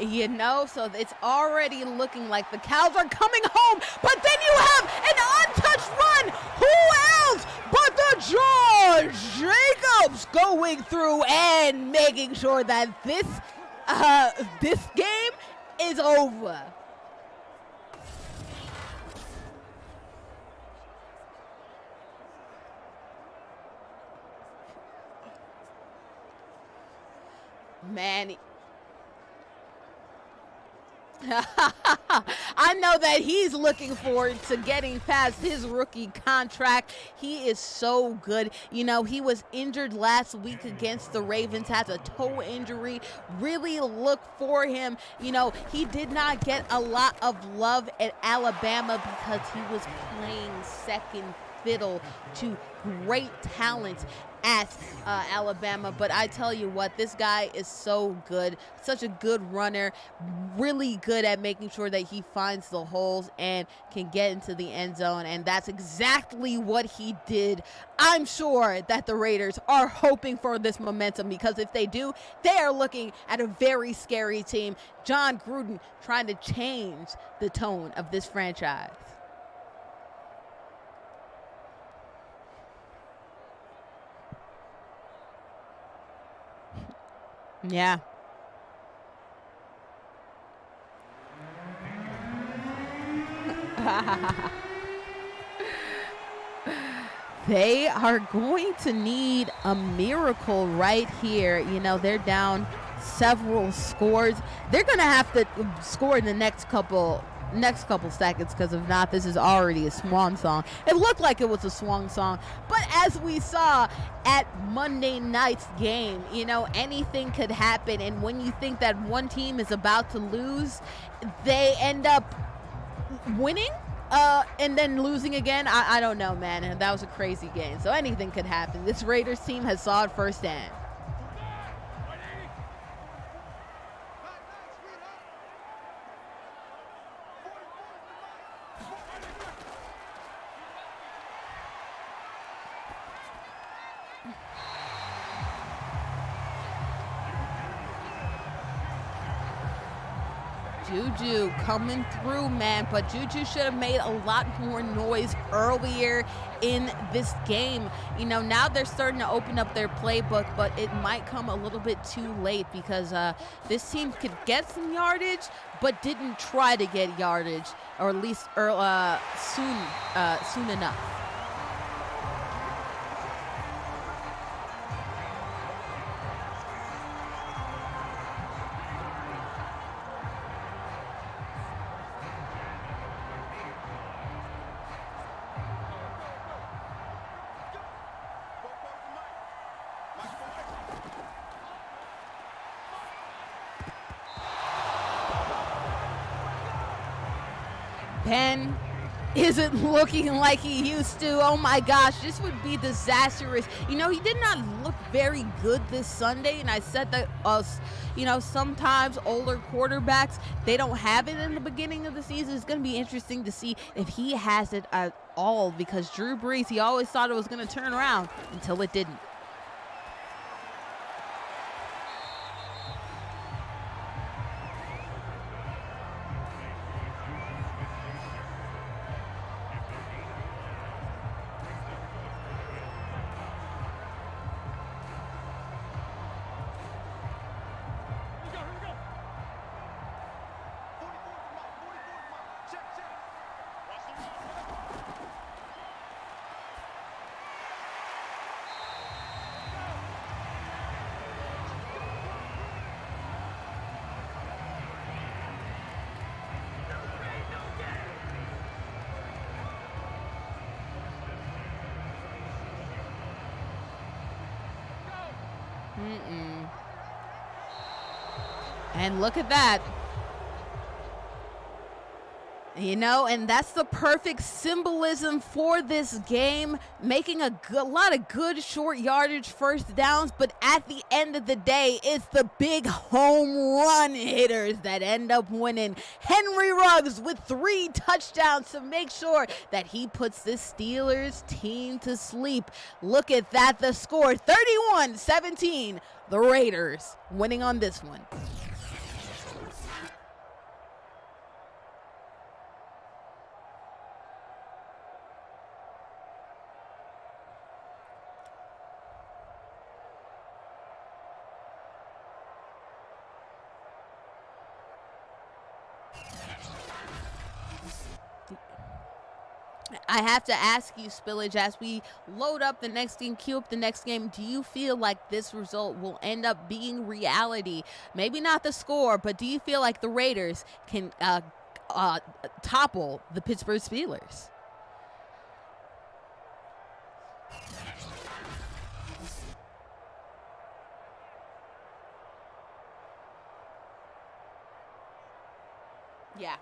You know, so it's already looking like the Cows are coming home, but then you have an untouched run. Who else but the George Jacobs going through and making sure that this game is over. Man, I know that he's looking forward to getting past his rookie contract. He is so good. You know, he was injured last week against the Ravens, has a toe injury. Really look for him. You know, he did not get a lot of love at Alabama because he was playing second fiddle to great talent at Alabama, but I tell you what, this guy is so good, such a good runner, really good at making sure that he finds the holes and can get into the end zone, and that's exactly what he did. I'm sure that the Raiders are hoping for this momentum, because if they do, they are looking at a very scary team. John Gruden trying to change the tone of this franchise. Yeah. They are going to need a miracle right here. You know, they're down several scores. They're going to have to score in the next couple seconds, because if not, this is already a swan song. It looked like it was a swan song, but as we saw at Monday night's game, you know, anything could happen, and when you think that one team is about to lose, they end up winning and then losing again. I don't know, man. That was a crazy game, so anything could happen. This Raiders team has saw it firsthand. Juju coming through, man, but Juju should have made a lot more noise earlier in this game. You know, now they're starting to open up their playbook, but it might come a little bit too late, because this team could get some yardage, but didn't try to get yardage, or at least soon enough. Ben isn't looking like he used to. Oh my gosh, this would be disastrous. You know, he did not look very good this Sunday, and I said that you know, sometimes older quarterbacks, they don't have it in the beginning of the season. It's going to be interesting to see if he has it at all, because Drew Brees, he always thought it was going to turn around until it didn't. And look at that. You know, and that's the perfect symbolism for this game, making a lot of good short yardage first downs, but at the end of the day, it's the big home run hitters that end up winning. Henry Ruggs with 3 touchdowns to make sure that he puts this Steelers team to sleep. Look at that, the score, 31-17, the Raiders winning on this one. I have to ask you, Spillidge, as we load up the next game, queue up the next game, do you feel like this result will end up being reality? Maybe not the score, but do you feel like the Raiders can topple the Pittsburgh Steelers? Yeah.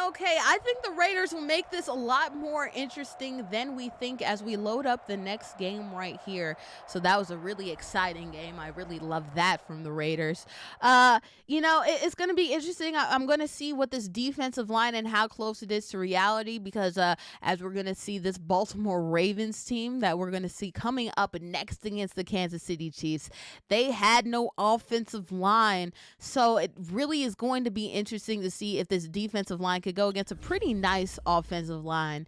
Okay. I think the Raiders will make this a lot more interesting than we think as we load up the next game right here. So that was a really exciting game. I really love that from the Raiders. You know, it's going to be interesting. I'm going to see what this defensive line and how close it is to reality, because as we're going to see this Baltimore Ravens team that we're going to see coming up next against the Kansas City Chiefs, they had no offensive line. So it really is going to be interesting to see if this defensive line could go against a pretty nice offensive line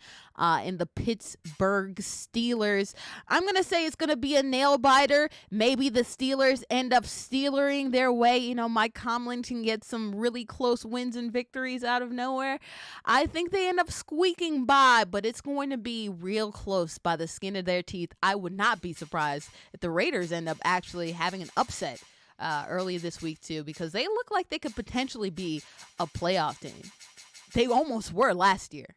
in the Pittsburgh Steelers. I'm going to say it's going to be a nail biter. Maybe the Steelers end up stealering their way. You know, Mike Tomlin can get some really close wins and victories out of nowhere. I think they end up squeaking by, but it's going to be real close by the skin of their teeth. I would not be surprised if the Raiders end up actually having an upset early this week too, because they look like they could potentially be a playoff team. They almost were last year.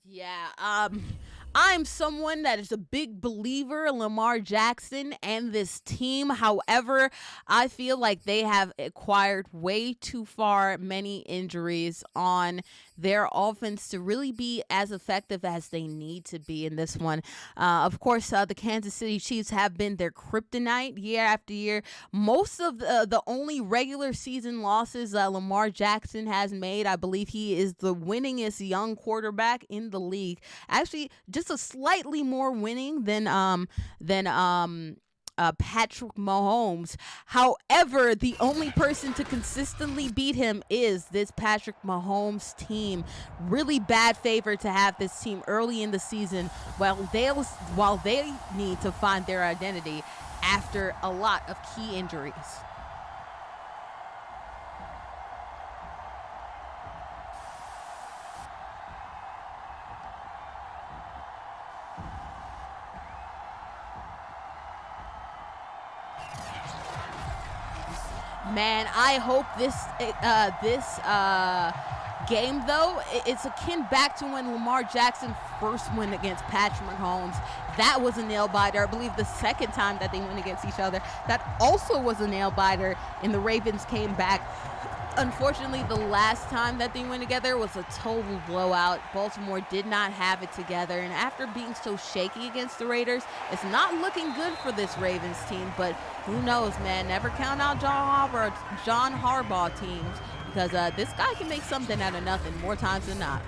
Yeah, I'm someone that is a big believer in Lamar Jackson and this team. However, I feel like they have acquired way too far many injuries on their offense to really be as effective as they need to be in this one. Of course, the Kansas City Chiefs have been their kryptonite year after year. Most of the only regular season losses Lamar Jackson has made, I believe he is the winningest young quarterback in the league. Actually, just a slightly more winning than Patrick Mahomes. However, the only person to consistently beat him is this Patrick Mahomes team. Really bad favor to have this team early in the season while they need to find their identity after a lot of key injuries. Man, I hope this game, though, it's akin back to when Lamar Jackson first went against Patrick Mahomes. That was a nail-biter. I believe the second time that they went against each other, that also was a nail-biter, and the Ravens came back. Unfortunately, the last time that they went together was a total blowout. Baltimore did not have it together, and after being so shaky against the Raiders, it's not looking good for this Ravens team, but who knows, man? Never count out John Harbaugh teams, because this guy can make something out of nothing more times than not.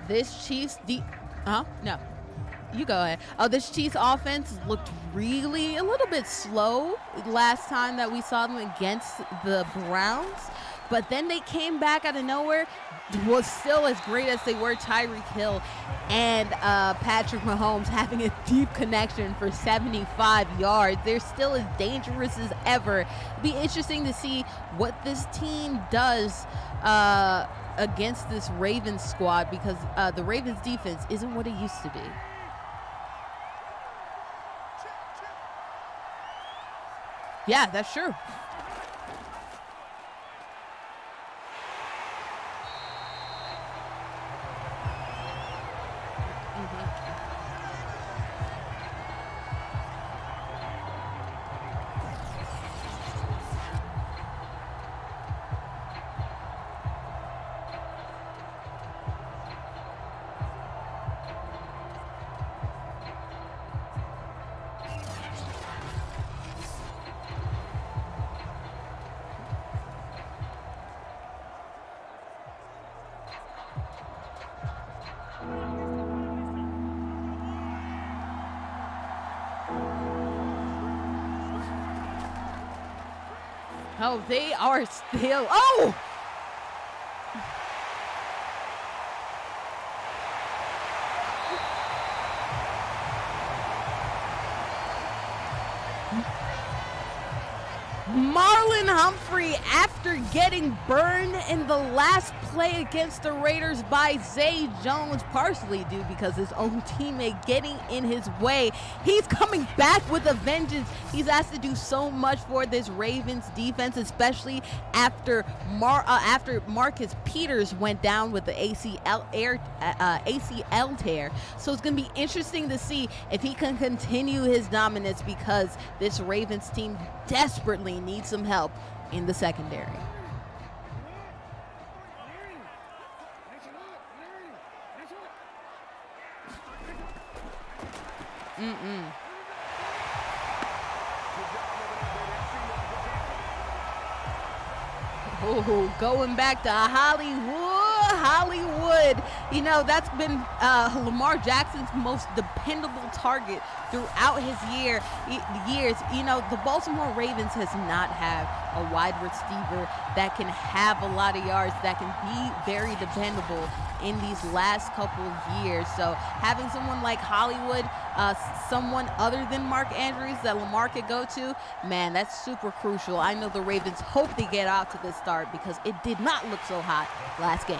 this Chiefs no, you go ahead. This Chiefs offense looked really a little bit slow last time that we saw them against the Browns, but then they came back out of nowhere, was still as great as they were. Tyreek Hill and Patrick Mahomes having a deep connection for 75 yards. They're still as dangerous as ever. It'll be interesting to see what this team does against this Ravens squad, because the Ravens defense isn't what it used to be. Yeah, that's true. Oh, they are still. Oh! Marlon Humphrey, after getting burned in the last play against the Raiders by Zay Jones, partially due because his own teammate getting in his way, he's coming back with a vengeance. He's asked to do so much for this Ravens defense, especially after Marcus Peters went down with the ACL tear. So it's going to be interesting to see if he can continue his dominance, because this Ravens team desperately needs some help in the secondary. Oh, going back to Hollywood. You know, that's been Lamar Jackson's most dependable target throughout his years. You know, the Baltimore Ravens has not had a wide receiver that can have a lot of yards, that can be very dependable in these last couple of years. So having someone like Hollywood, someone other than Mark Andrews that Lamar could go to, man, that's super crucial. I know the Ravens hope they get out to this start, because it did not look so hot last game.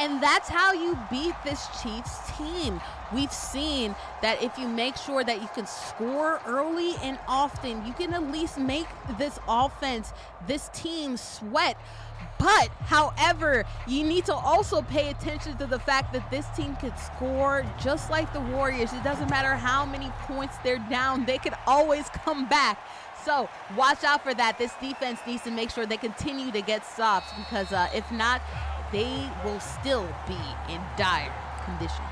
And that's how you beat this Chiefs team. We've seen that if you make sure that you can score early and often, you can at least make this offense, this team sweat. But, however, you need to also pay attention to the fact that this team could score just like the Warriors. It doesn't matter how many points they're down, they could always come back. So watch out for that. This defense needs to make sure they continue to get stops, because if not, they will still be in dire condition.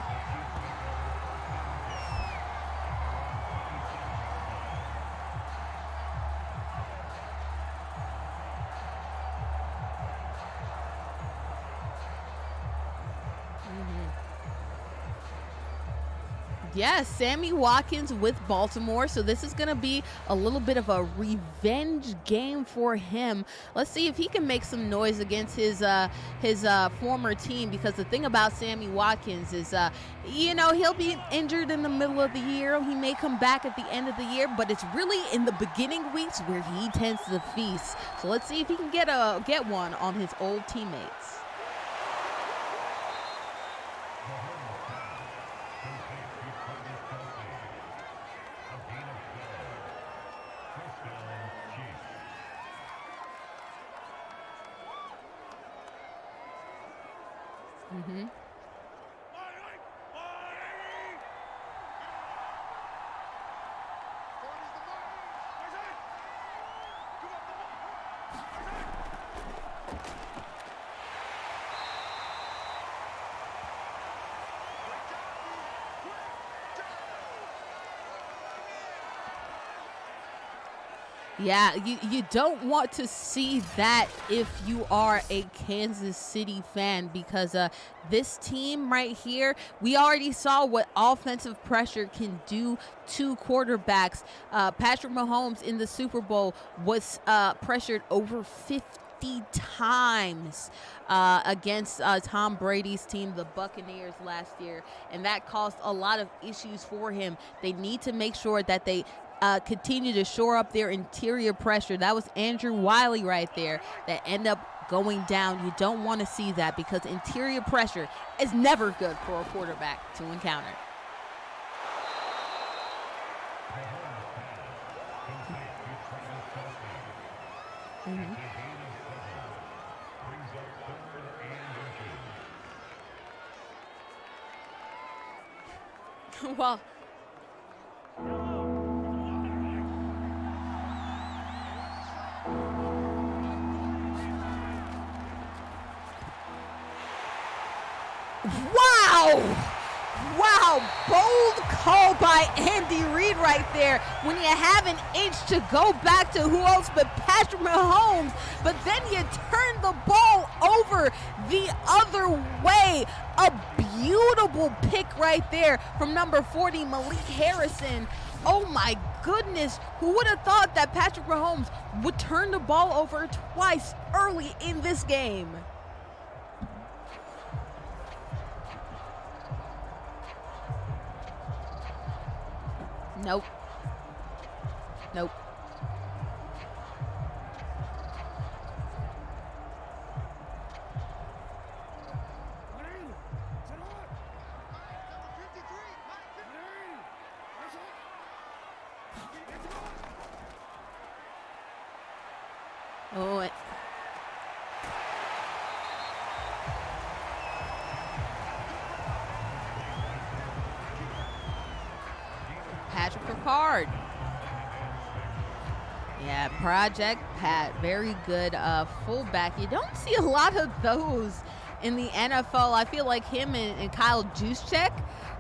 Yes, Sammy Watkins with Baltimore. So this is going to be a little bit of a revenge game for him. Let's see if he can make some noise against his former team, because the thing about Sammy Watkins is, you know, he'll be injured in the middle of the year. He may come back at the end of the year, but it's really in the beginning weeks where he tends to feast. So let's see if he can get one on his old teammates. Mm-hmm. Yeah, you don't want to see that if you are a Kansas City fan, because this team right here, we already saw what offensive pressure can do to quarterbacks. Patrick Mahomes in the Super Bowl was pressured over 50 times against Tom Brady's team, the Buccaneers, last year, and that caused a lot of issues for him. They need to make sure that they continue to shore up their interior pressure. That was Andrew Wiley right there that ended up going down. You don't want to see that, because interior pressure is never good for a quarterback to encounter. Well, wow, bold call by Andy Reid right there, when you have an inch to go back to who else but Patrick Mahomes, but then you turn the ball over the other way. A beautiful pick right there from number 40, Malik Harrison. Oh my goodness, who would have thought that Patrick Mahomes would turn the ball over twice early in this game? Nope. Oh, Patrick Ricard. Yeah, Project Pat, very good fullback. You don't see a lot of those in the NFL. I feel like him and Kyle Juszczyk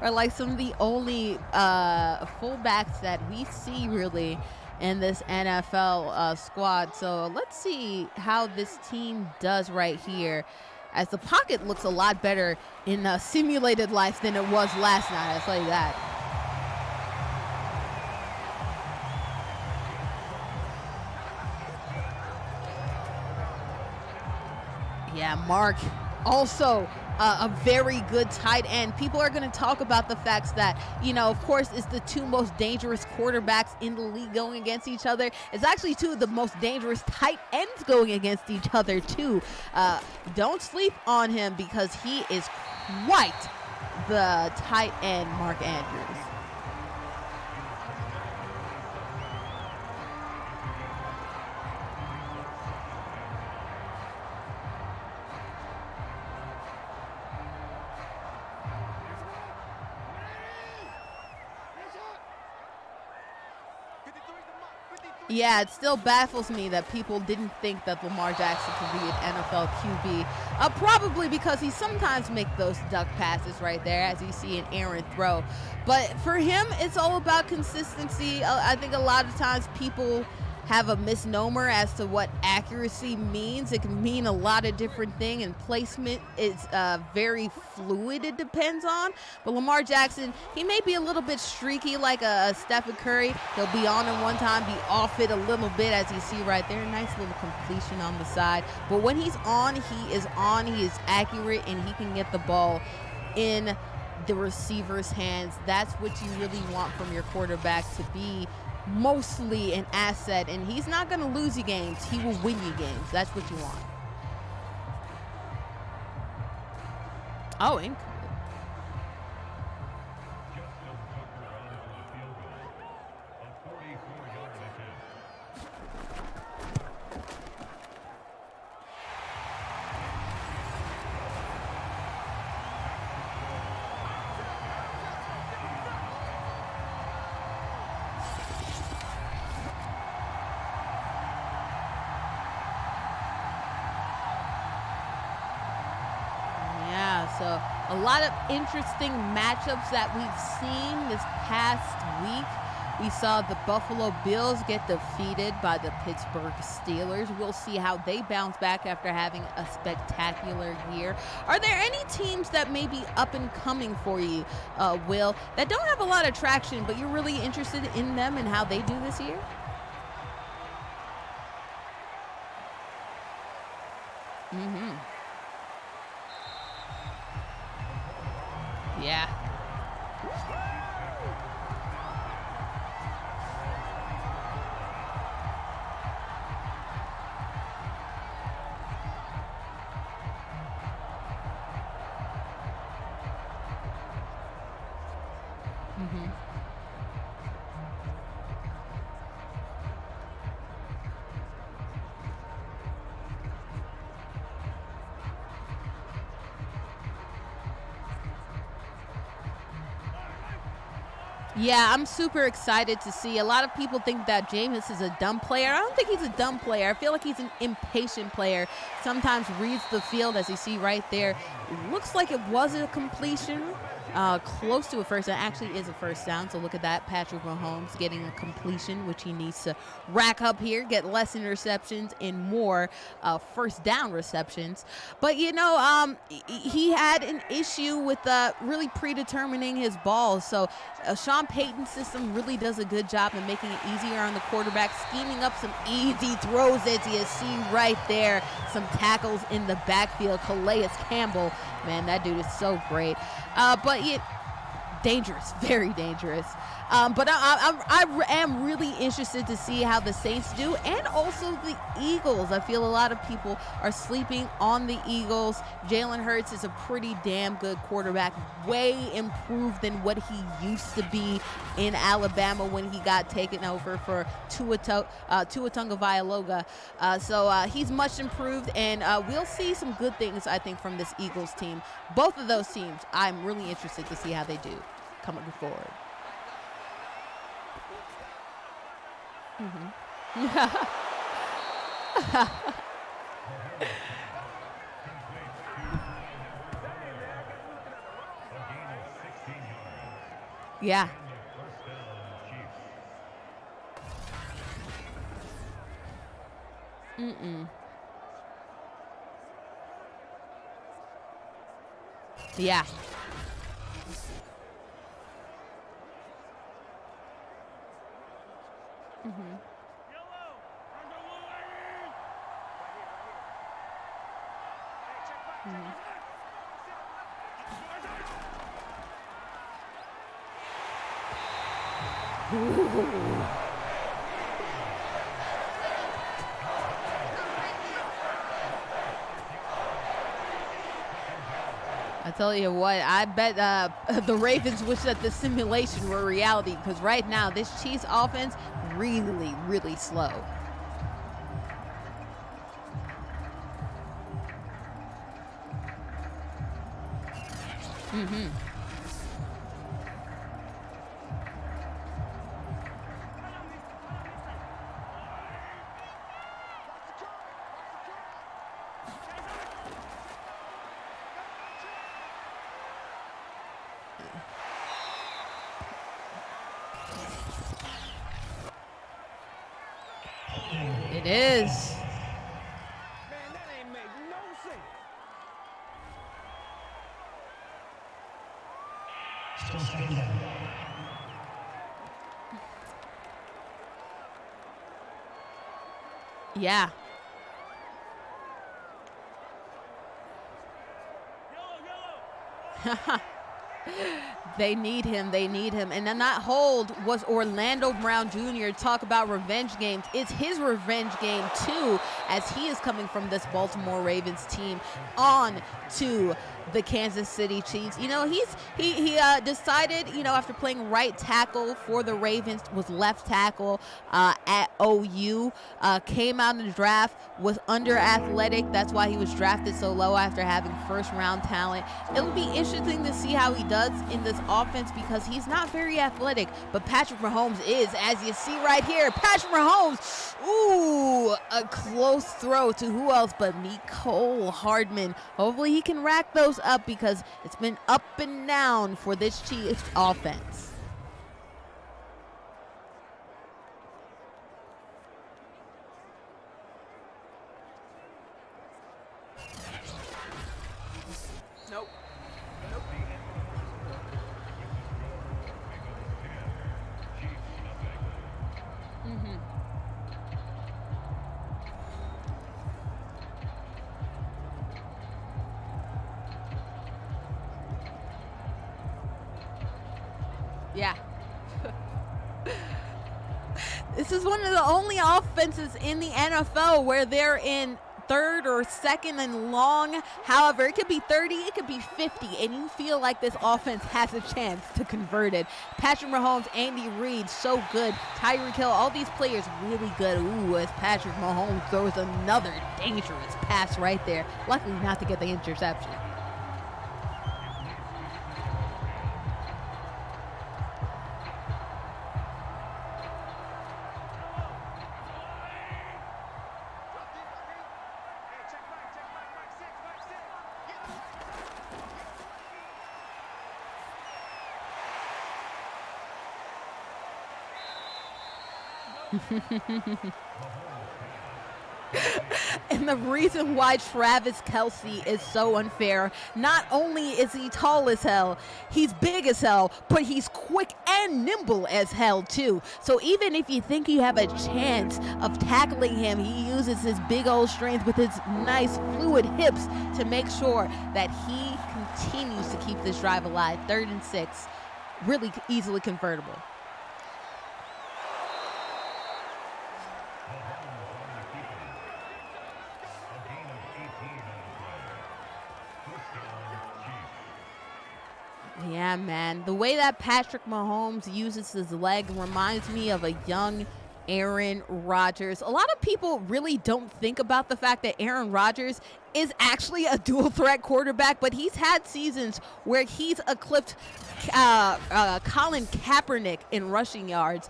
are like some of the only fullbacks that we see really in this NFL squad. So let's see how this team does right here, as the pocket looks a lot better in simulated life than it was last night. I'll tell you that. Yeah, Mark, also a very good tight end. People are going to talk about the facts that, of course, it's the two most dangerous quarterbacks in the league going against each other. It's actually two of the most dangerous tight ends going against each other, too. Don't sleep on him, because he is quite the tight end, Mark Andrews. Yeah, it still baffles me that people didn't think that Lamar Jackson could be an NFL QB. Probably because he sometimes makes those duck passes right there, as you see an errant throw. But for him, it's all about consistency. I think a lot of times people have a misnomer as to what accuracy means. It can mean a lot of different things, and placement is very fluid. It depends on. But Lamar Jackson, he may be a little bit streaky like a Stephen Curry. He'll be on it one time, be off it a little bit, as you see right there. Nice little completion on the side. But when he's on, he is on. He is accurate, and he can get the ball in the receiver's hands. That's what you really want from your quarterback, to be mostly an asset, and he's not going to lose you games. He will win you games. That's what you want. Oh, incomplete. So a lot of interesting matchups that we've seen this past week. We saw the Buffalo Bills get defeated by the Pittsburgh Steelers. We'll see how they bounce back after having a spectacular year. Are there any teams that may be up and coming for you, Will, that don't have a lot of traction, but you're really interested in them and how they do this year? Yeah. Yeah, I'm super excited to see. A lot of people think that Jameis is a dumb player. I don't think he's a dumb player. I feel like he's an impatient player. Sometimes reads the field, as you see right there. Looks like it was a completion. Close to a first down. Actually is a first down. So look at that. Patrick Mahomes getting a completion, which he needs to rack up here, get less interceptions and more first down receptions. But, you know, he had an issue with really predetermining his balls. So Sean Payton's system really does a good job of making it easier on the quarterback, scheming up some easy throws, as you see right there. Some tackles in the backfield. Calais Campbell, man, that dude is so great. But dangerous, very dangerous. But I am really interested to see how the Saints do, and also the Eagles. I feel a lot of people are sleeping on the Eagles. Jalen Hurts is a pretty damn good quarterback, way improved than what he used to be in Alabama when he got taken over for Tua Tagovailoa. So he's much improved, and we'll see some good things, I think, from this Eagles team. Both of those teams, I'm really interested to see how they do coming forward. Yeah. Yeah. I tell you what, I bet the Ravens wish that the simulation were reality, because right now this Chiefs offense really, really slow. It is. Man, that ain't make no sense. Still second down. Yeah. Yellow. They need him. They need him. And then that hold was Orlando Brown Jr. Talk about revenge games. It's his revenge game, too, as he is coming from this Baltimore Ravens team on to the Kansas City Chiefs. You know, he decided, you know, after playing right tackle for the Ravens, was left tackle at OU, came out in the draft, was under athletic. That's why he was drafted so low after having first round talent. It'll be interesting to see how he does in this offense, because he's not very athletic, but Patrick Mahomes is, as you see right here. Patrick Mahomes, ooh, a close throw to who else but Mecole Hardman. Hopefully he can rack those up, because it's been up and down for this Chiefs offense. Yeah. This is one of the only offenses in the NFL where they're in third or second and long. However, it could be 30, it could be 50, and you feel like this offense has a chance to convert it. Patrick Mahomes, Andy Reid, so good. Tyreek Hill, all these players really good. Ooh, as Patrick Mahomes throws another dangerous pass right there. Luckily not to get the interception. And the reason why Travis Kelce is so unfair, not only is he tall as hell, he's big as hell, but he's quick and nimble as hell too. So even if you think you have a chance of tackling him, he uses his big old strength with his nice fluid hips to make sure that he continues to keep this drive alive. 3rd and 6, really easily convertible. Yeah, man. The way that Patrick Mahomes uses his leg reminds me of a young Aaron Rodgers. A lot of people really don't think about the fact that Aaron Rodgers is actually a dual threat quarterback, but he's had seasons where he's eclipsed Colin Kaepernick in rushing yards.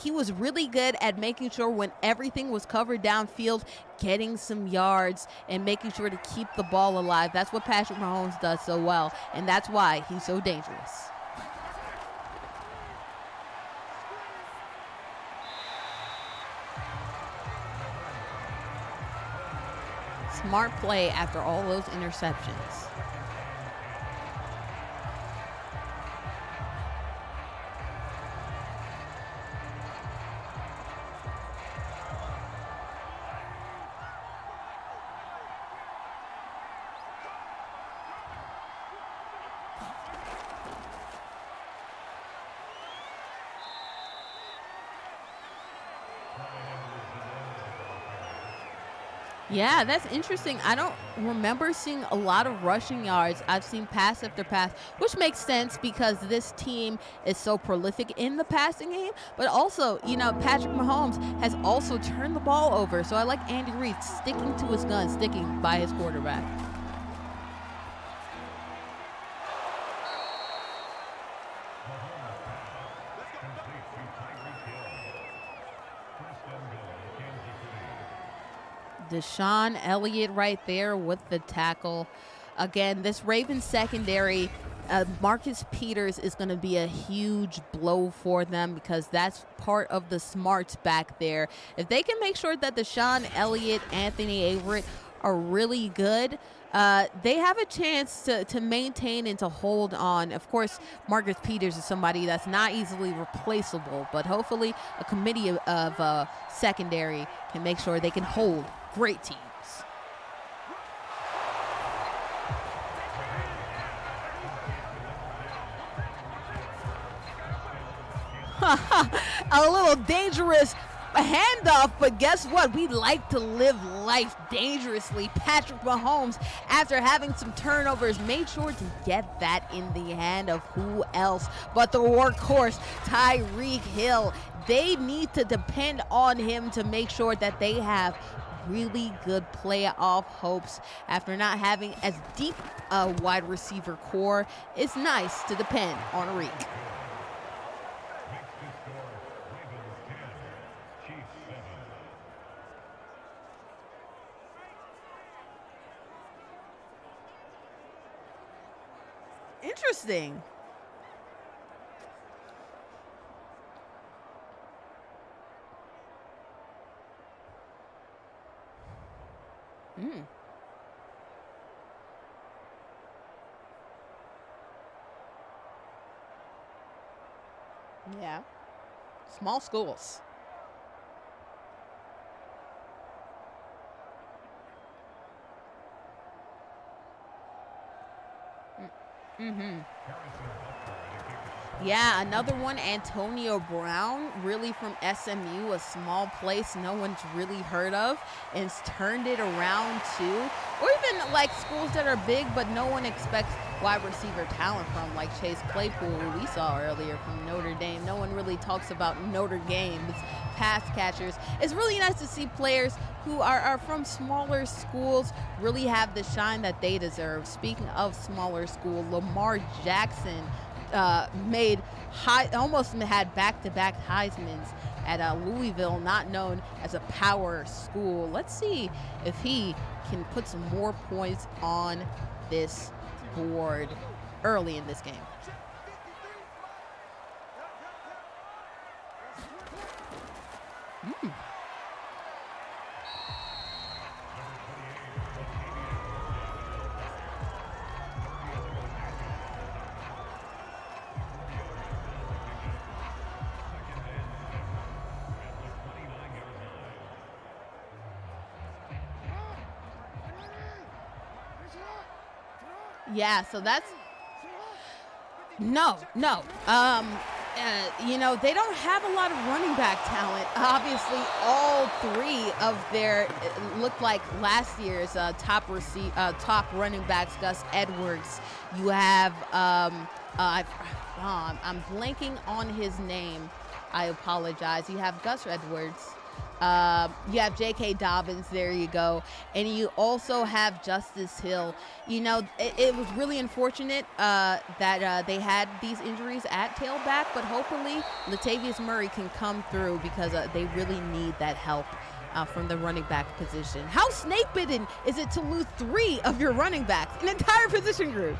He was really good at making sure when everything was covered downfield, getting some yards and making sure to keep the ball alive. That's what Patrick Mahomes does so well, and that's why he's so dangerous. Smart play after all those interceptions. Yeah, that's interesting. I don't remember seeing a lot of rushing yards. I've seen pass after pass, which makes sense because this team is so prolific in the passing game. But also, you know, Patrick Mahomes has also turned the ball over. So I like Andy Reid sticking to his gun, sticking by his quarterback. Deshaun Elliott right there with the tackle. Again, this Ravens secondary, Marcus Peters is going to be a huge blow for them because that's part of the smarts back there. If they can make sure that Deshaun Elliott, Anthony Averett are really good, they have a chance to maintain and to hold on. Of course, Marcus Peters is somebody that's not easily replaceable, but hopefully a committee of secondary can make sure they can hold great teams. A little dangerous handoff, but guess what? We like to live life dangerously. Patrick Mahomes, after having some turnovers, made sure to get that in the hand of who else but the workhorse, Tyreek Hill. They need to depend on him to make sure that they have really good playoff hopes. After not having as deep a wide receiver core, it's nice to depend on Reek. Interesting. Yeah. Small schools. Yeah, another one, Antonio Brown, really from SMU, a small place no one's really heard of, and has turned it around too. Or even like schools that are big, but no one expects wide receiver talent from, like Chase Claypool, who we saw earlier from Notre Dame. No one really talks about Notre Dame's pass catchers. It's really nice to see players who are from smaller schools really have the shine that they deserve. Speaking of smaller school, Lamar Jackson almost had back-to-back Heismans at Louisville, not known as a power school. Let's see if he can put some more points on this board early in this game. Yeah, so that's no. They don't have a lot of running back talent. Obviously, all three of their looked like last year's top running backs. Gus Edwards. You have I'm blanking on his name. I apologize. You have Gus Edwards. You have J.K. Dobbins, there you go. And you also have Justice Hill. It was really unfortunate that they had these injuries at tailback, but hopefully Latavius Murray can come through because they really need that help from the running back position. How snake-bitten is it to lose 3 of your running backs, an entire position group?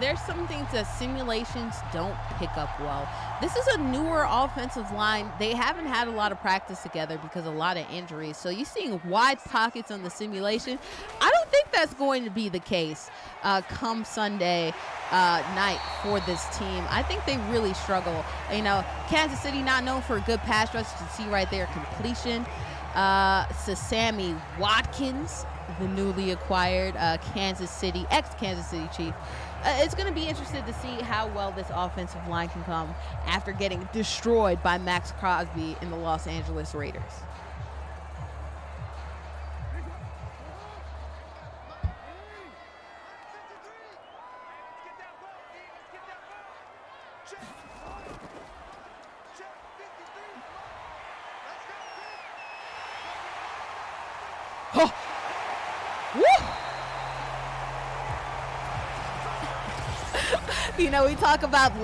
There's some things that simulations don't pick up well. This is a newer offensive line. They haven't had a lot of practice together because of a lot of injuries. So you're seeing wide pockets on the simulation. I don't think that's going to be the case come Sunday night for this team. I think they really struggle. Kansas City not known for a good pass rush. You can see right there completion. Sammy Watkins, the newly acquired ex-Kansas City Chief. It's going to be interesting to see how well this offensive line can come after getting destroyed by Max Crosby in the Los Angeles Raiders. We talk about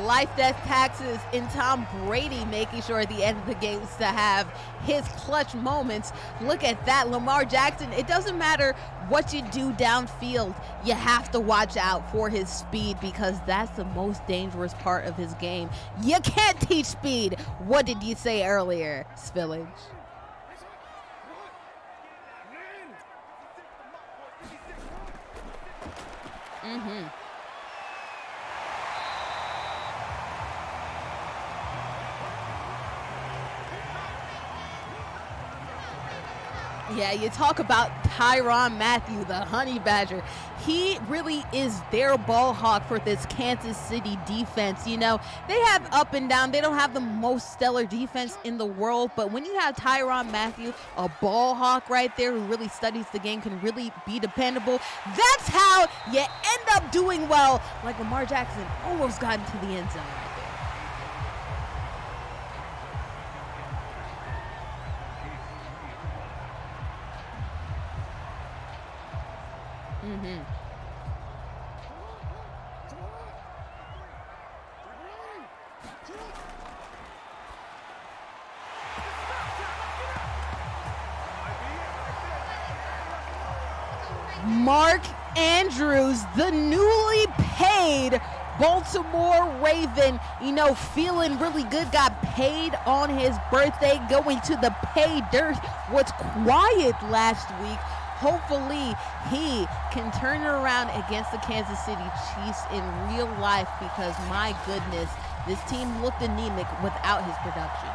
life-death taxes in Tom Brady making sure at the end of the games to have his clutch moments. Look at that. Lamar Jackson, it doesn't matter what you do downfield. You have to watch out for his speed because that's the most dangerous part of his game. You can't teach speed. What did you say earlier, Spillidge? Yeah, you talk about Tyrann Mathieu, the Honey Badger. He really is their ball hawk for this Kansas City defense. They have up and down. They don't have the most stellar defense in the world, but when you have Tyrann Mathieu, a ball hawk right there who really studies the game, can really be dependable, that's how you end up doing well, like Lamar Jackson almost got into the end zone. Mark Andrews, the newly paid Baltimore Raven, feeling really good, got paid on his birthday, going to the pay dirt, was quiet last week. Hopefully he can turn it around against the Kansas City Chiefs in real life, because my goodness, this team looked anemic without his production.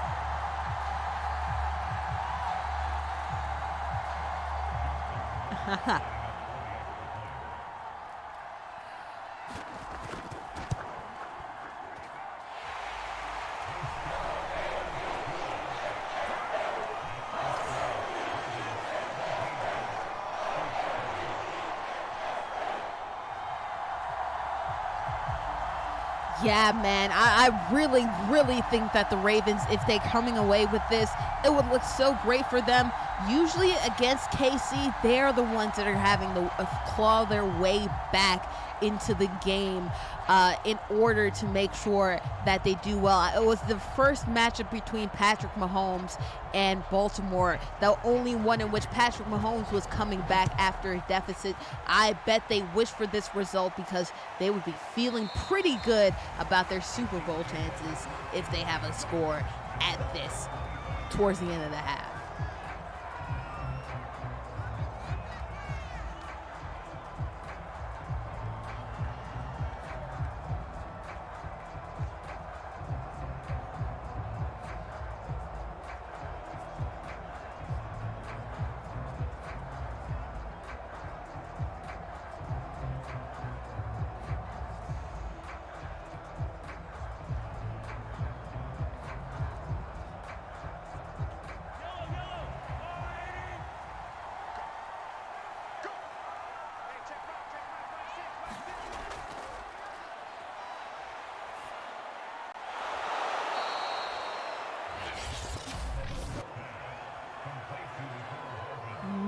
Yeah, man, I really, really think that the Ravens, if they're coming away with this, it would look so great for them. Usually against KC, they're the ones that are having to claw their way back into the game in order to make sure that they do well. It was the first matchup between Patrick Mahomes and Baltimore, the only one in which Patrick Mahomes was coming back after a deficit. I bet they wish for this result, because they would be feeling pretty good about their Super Bowl chances if they have a score at this towards the end of the half.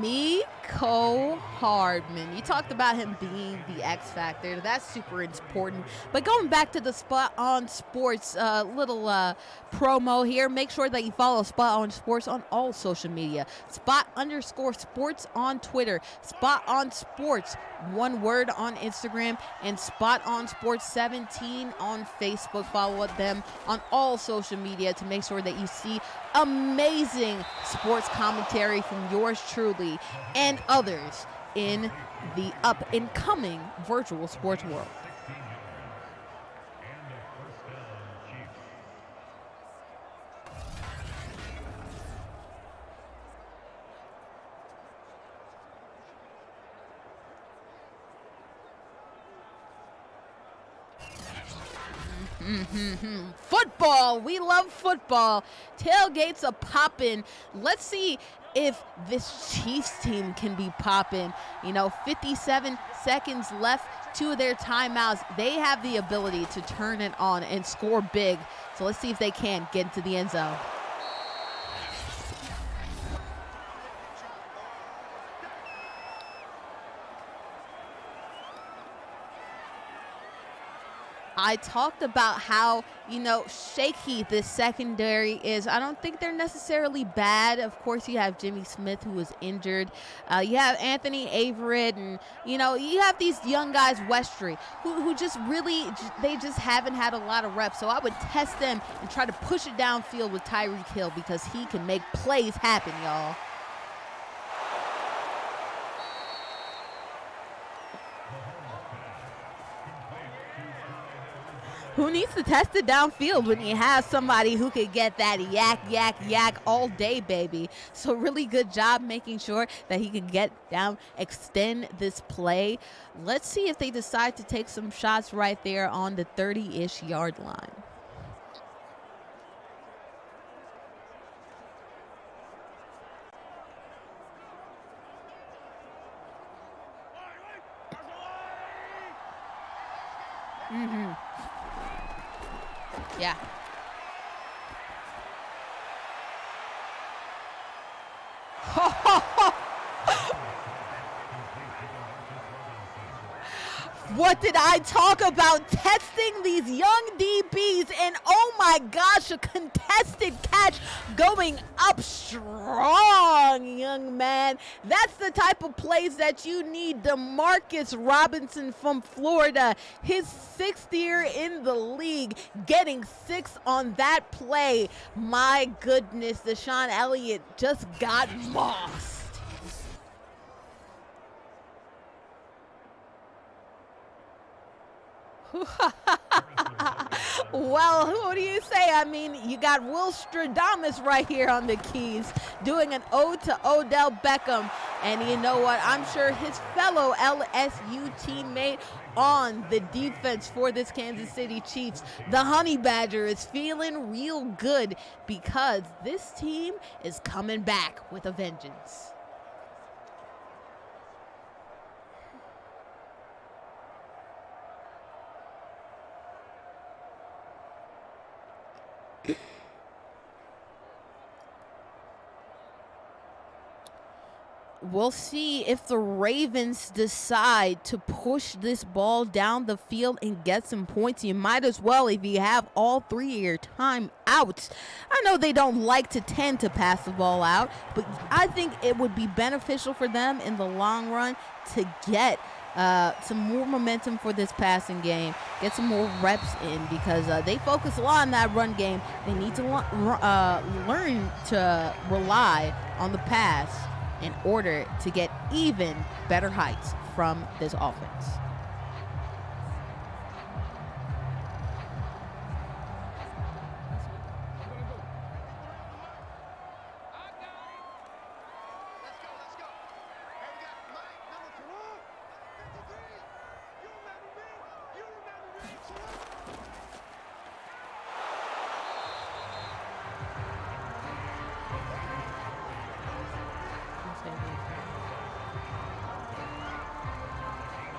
Mecole Hardman. You talked about him being the X factor. That's super important. But going back to the Spot on Sports little promo here, make sure that you follow Spot on Sports on all social media. Spot_sports on Twitter. Spot on Sports, one word, on Instagram, and Spot on Sports 17 on Facebook. Follow them on all social media to make sure that you see amazing sports commentary from yours truly and others in the up-and-coming virtual sports world. Football. We love football. Tailgates are popping. Let's see if this Chiefs team can be popping. 57 seconds left, 2 of their timeouts. They have the ability to turn it on and score big. So let's see if they can get into the end zone. I talked about how, shaky this secondary is. I don't think they're necessarily bad. Of course, you have Jimmy Smith, who was injured. You have Anthony Averett, and, you have these young guys, Westry, who just really, they just haven't had a lot of reps. So I would test them and try to push it downfield with Tyreek Hill, because he can make plays happen, y'all. Who needs to test it downfield when you have somebody who could get that yak all day, baby? So really good job making sure that he can get down, extend this play. Let's see if they decide to take some shots right there on the 30-ish yard line. Yeah. What did I talk about? Testing these young DBs, and oh my gosh, a contested catch going up strong, young man. That's the type of plays that you need. Demarcus Robinson from Florida, his 6th year in the league, getting 6 on that play. My goodness, Deshaun Elliott just got mossed. Well, who do you say? I mean, you got Will Stradamus right here on the keys doing an ode to Odell Beckham. And you know what? I'm sure his fellow LSU teammate on the defense for this Kansas City Chiefs, the Honey Badger, is feeling real good because this team is coming back with a vengeance. We'll see if the Ravens decide to push this ball down the field and get some points. You might as well if you have all 3 of your timeouts. I know they don't like to tend to pass the ball out, but I think it would be beneficial for them in the long run to get some more momentum for this passing game, get some more reps in because they focus a lot on that run game. They need to learn to rely on the pass in order to get even better heights from this offense.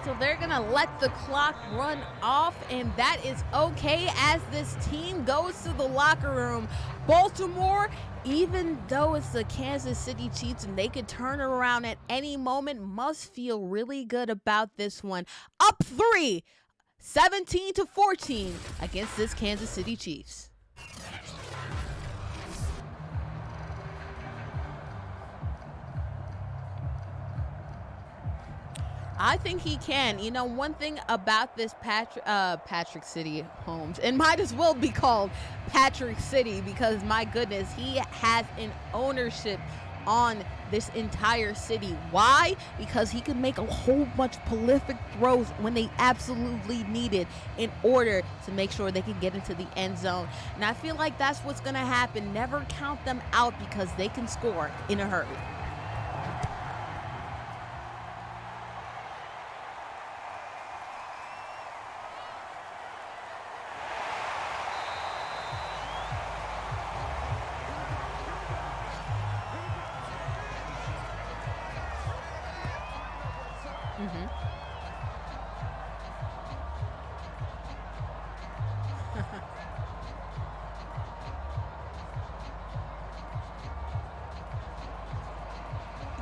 So they're going to let the clock run off, and that is okay as this team goes to the locker room. Baltimore, even though it's the Kansas City Chiefs and they could turn around at any moment, must feel really good about this one. Up 3, 17-14 against this Kansas City Chiefs. I think he can. You know, one thing about this Patrick City Holmes, and might as well be called Patrick City because, my goodness, he has an ownership on this entire city. Why? Because he can make a whole bunch of prolific throws when they absolutely need it in order to make sure they can get into the end zone. And I feel like that's what's going to happen. Never count them out because they can score in a hurry.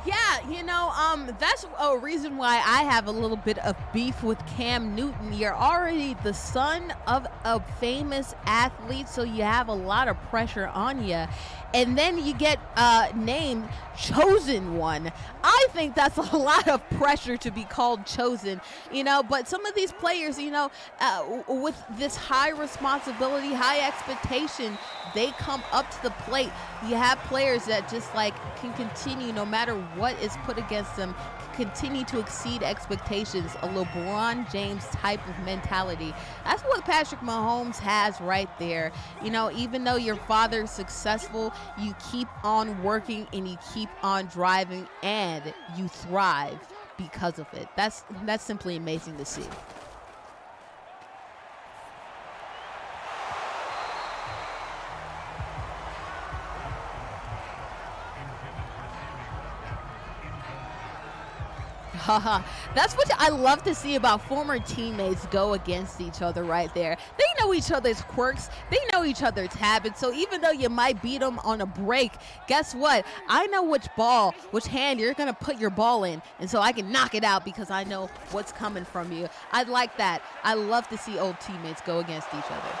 Yeah, you know, that's a reason why I have a little bit of beef with Cam Newton. You're already the son of a famous athlete, so you have a lot of pressure on you. And then you get named Chosen One. I think that's a lot of pressure to be called chosen, you know, but some of these players, you know, with this high responsibility, high expectation, they come up to the plate. You have players that just like can continue no matter what is put against them, continue to exceed expectations, a LeBron James type of mentality. That's what Patrick Mahomes has right there. You know, even though your father's successful, you keep on working and you keep on driving and you thrive because of it. That's simply amazing to see. That's what I love to see about former teammates go against each other right there. They know each other's quirks. They know each other's habits. So even though you might beat them on a break, guess what? I know which hand you're going to put your ball in. And so I can knock it out because I know what's coming from you. I like that. I love to see old teammates go against each other.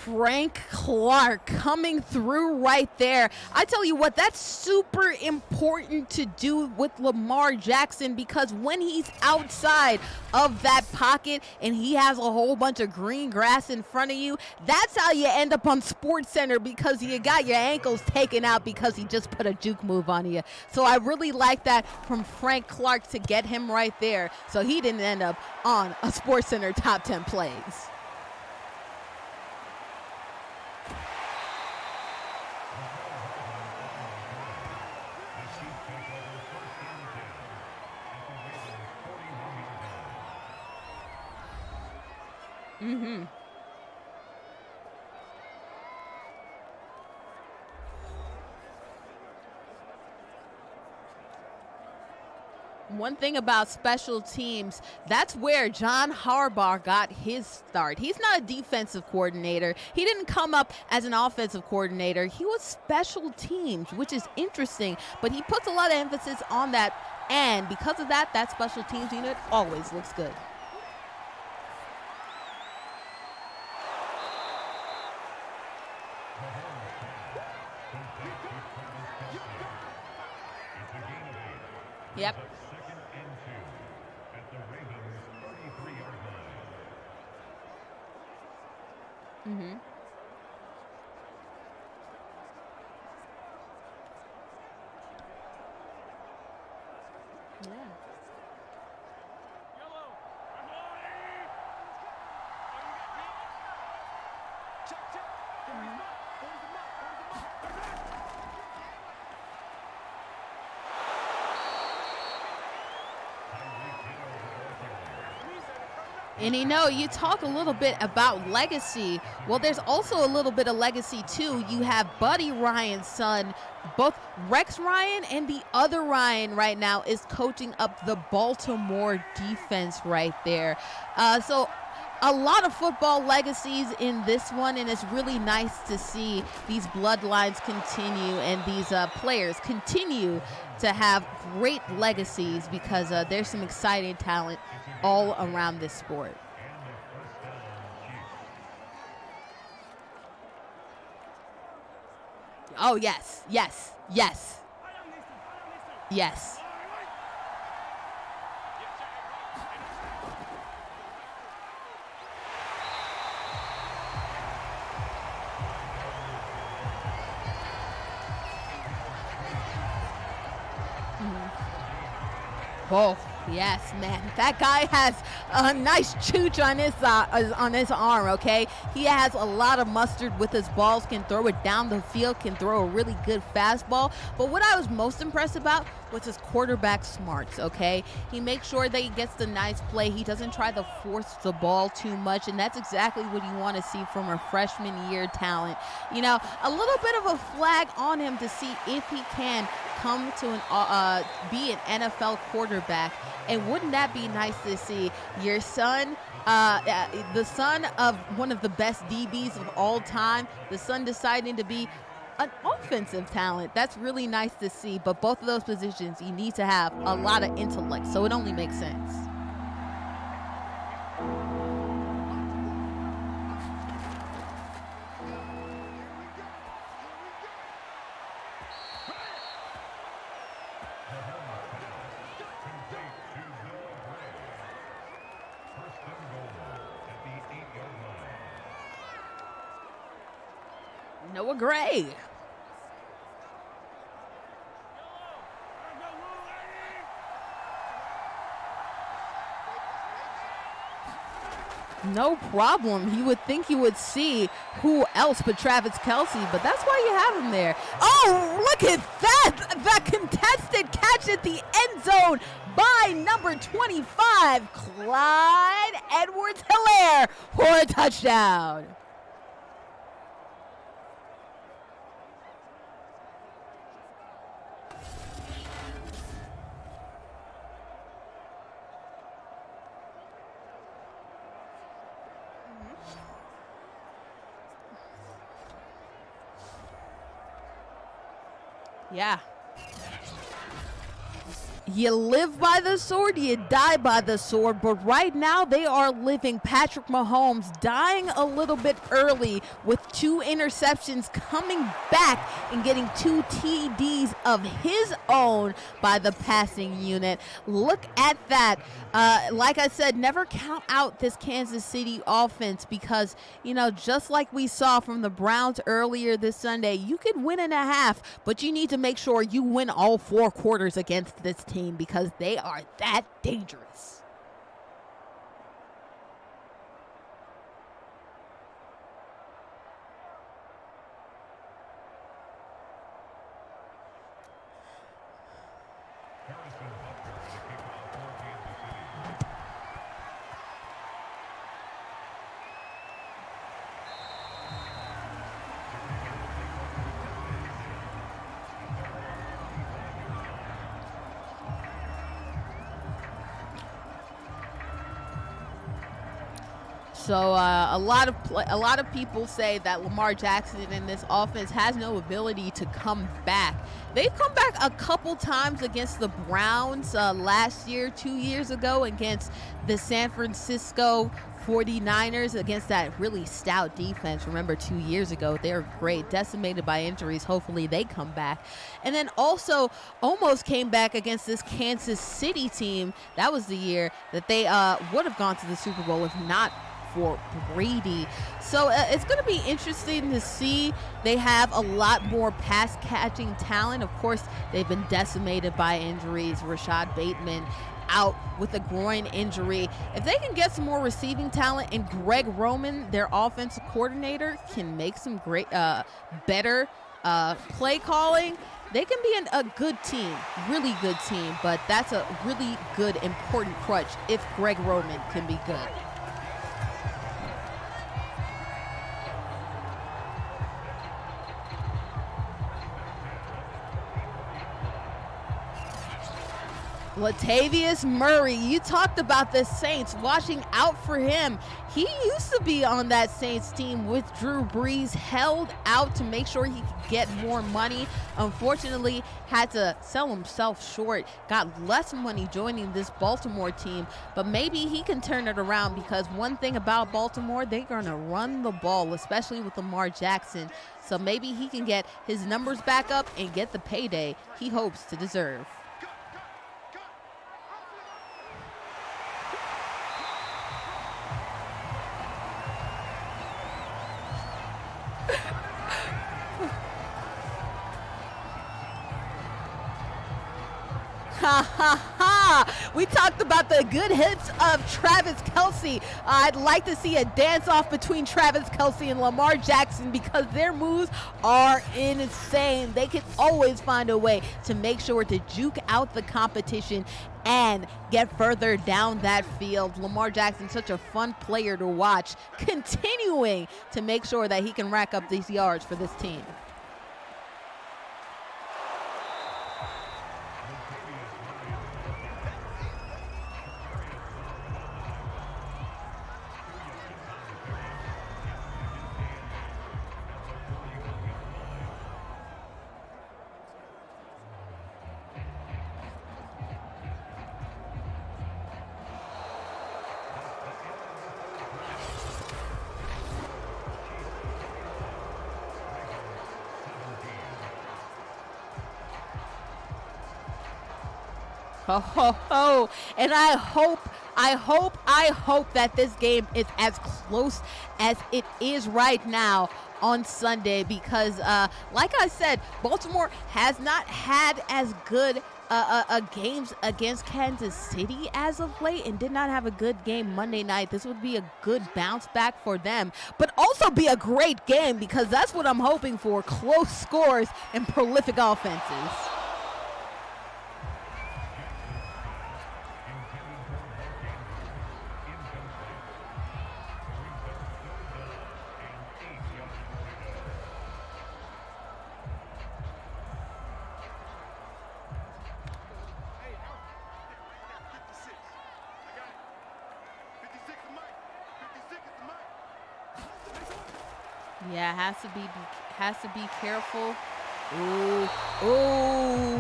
Frank Clark coming through right there. I tell you what, that's super important to do with Lamar Jackson, because when he's outside of that pocket and he has a whole bunch of green grass in front of you, that's how you end up on SportsCenter, because you got your ankles taken out because he just put a juke move on you. So I really like that from Frank Clark to get him right there, so he didn't end up on a SportsCenter top 10 plays. Mm-hmm. One thing about special teams, that's where John Harbaugh got his start. He's not a defensive coordinator. He didn't come up as an offensive coordinator. He was special teams, which is interesting, but he puts a lot of emphasis on that, and because of that, that special teams unit always looks good. Yep. Second and 2 at the Ravens' 33-yard line. Mm-hmm. Yeah. And you talk a little bit about legacy. Well, there's also a little bit of legacy too. You have Buddy Ryan's son, both Rex Ryan and the other Ryan right now is coaching up the Baltimore defense right there. So a lot of football legacies in this one, and it's really nice to see these bloodlines continue and these players continue to have great legacies, because there's some exciting talent all around this sport. Oh, yes, yes, yes, yes. Oh, yes, man. That guy has a nice chooch on his arm, okay? He has a lot of mustard with his balls, can throw it down the field, can throw a really good fastball. But what I was most impressed about was his quarterback smarts, okay? He makes sure that he gets the nice play. He doesn't try to force the ball too much, and that's exactly what you want to see from a freshman year talent. You know, a little bit of a flag on him to see if he can come to be an NFL quarterback. And wouldn't that be nice to see your son, the son of one of the best DBs of all time, the son deciding to be an offensive talent? That's really nice to see. But both of those positions, you need to have a lot of intellect, so it only makes sense. Noah Gray. No problem. You would think you would see who else but Travis Kelce, but that's why you have him there. Oh, look at that! The contested catch at the end zone by number 25, Clyde Edwards-Helaire, for a touchdown. Yeah. You live by the sword, you die by the sword, but right now they are living Patrick Mahomes dying a little bit early with 2 interceptions, coming back and getting 2 TDs of his own by the passing unit. Look at that. Like I said, never count out this Kansas City offense because, you know, just like we saw from the Browns earlier this Sunday, you could win in a half, but you need to make sure you win all 4 quarters against this team because they are that dangerous. So a lot of people say that Lamar Jackson in this offense has no ability to come back. They've come back a couple times against the Browns last year, 2 years ago against the San Francisco 49ers, against that really stout defense. Remember, 2 years ago, they were great, decimated by injuries. Hopefully they come back. And then also almost came back against this Kansas City team. That was the year that they would have gone to the Super Bowl if not for Brady. So it's going to be interesting to see. They have a lot more pass catching talent. Of course, they've been decimated by injuries. Rashad Bateman out with a groin injury. If they can get some more receiving talent and Greg Roman, their offensive coordinator, can make some great, better play calling, they can be a good team, really good team. But that's a really good, important crutch if Greg Roman can be good. Latavius Murray, you talked about the Saints, watching out for him. He used to be on that Saints team with Drew Brees, held out to make sure he could get more money. Unfortunately, had to sell himself short, got less money joining this Baltimore team, but maybe he can turn it around because one thing about Baltimore, they're going to run the ball, especially with Lamar Jackson. So maybe he can get his numbers back up and get the payday he hopes to deserve. Ha ha ha! We talked about the good hits of Travis Kelce. I'd like to see a dance-off between Travis Kelce and Lamar Jackson because their moves are insane. They can always find a way to make sure to juke out the competition and get further down that field. Lamar Jackson, such a fun player to watch, continuing to make sure that he can rack up these yards for this team. Ho, ho, ho. And I hope that this game is as close as it is right now on Sunday because, like I said, Baltimore has not had as good games against Kansas City as of late and did not have a good game Monday night. This would be a good bounce back for them, but also be a great game because that's what I'm hoping for, close scores and prolific offenses. Yeah, has to be careful. Ooh, ooh.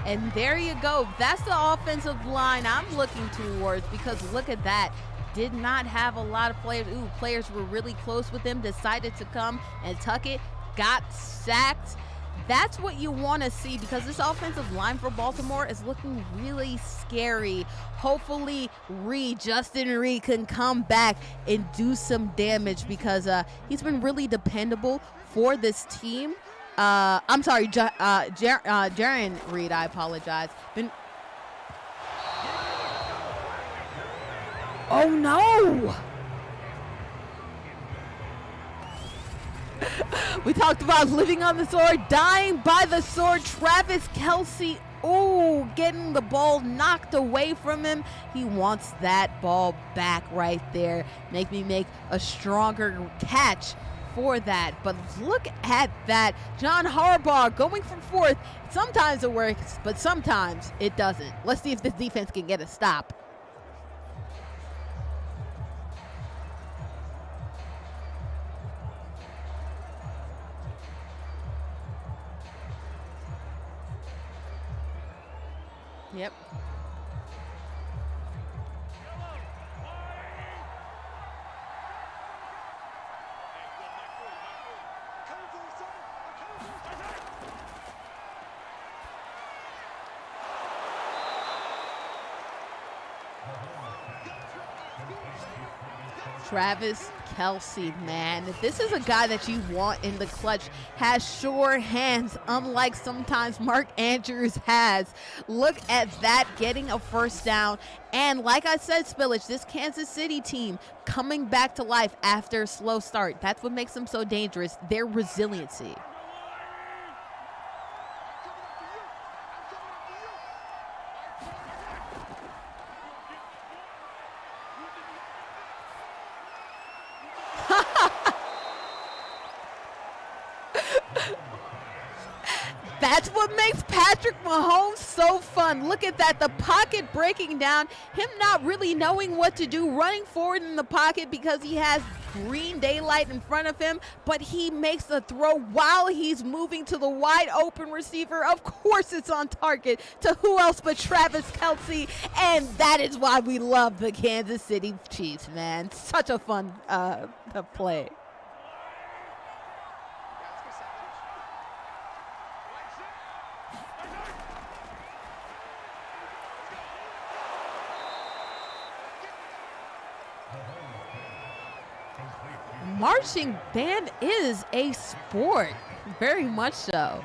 And there you go. That's the offensive line I'm looking towards because look at that. Did not have a lot of players. Ooh, players were really close with him, decided to come and tuck it, got sacked. That's what you want to see because this offensive line for Baltimore is looking really scary. Hopefully, Justin Reed can come back and do some damage because he's been really dependable for this team. I'm sorry, Jaron Reed, I apologize. Oh, no! We talked about living on the sword, dying by the sword. Travis Kelce, ooh, getting the ball knocked away from him. He wants that ball back right there. Make me make a stronger catch for that. But look at that. John Harbaugh going for fourth. Sometimes it works, but sometimes it doesn't. Let's see if this defense can get a stop. Yep. Travis Kelce, man, this is a guy that you want in the clutch. Has sure hands, unlike sometimes Mark Andrews has. Look at that, getting a first down. And like I said, Spillidge, this Kansas City team coming back to life after a slow start. That's what makes them so dangerous, their resiliency. That's what makes Patrick Mahomes so fun. Look at that, the pocket breaking down, him not really knowing what to do, running forward in the pocket because he has green daylight in front of him, but he makes the throw while he's moving to the wide open receiver. Of course it's on target to who else but Travis Kelce, and that is why we love the Kansas City Chiefs, man. Such a fun play. Marching band is a sport, very much so.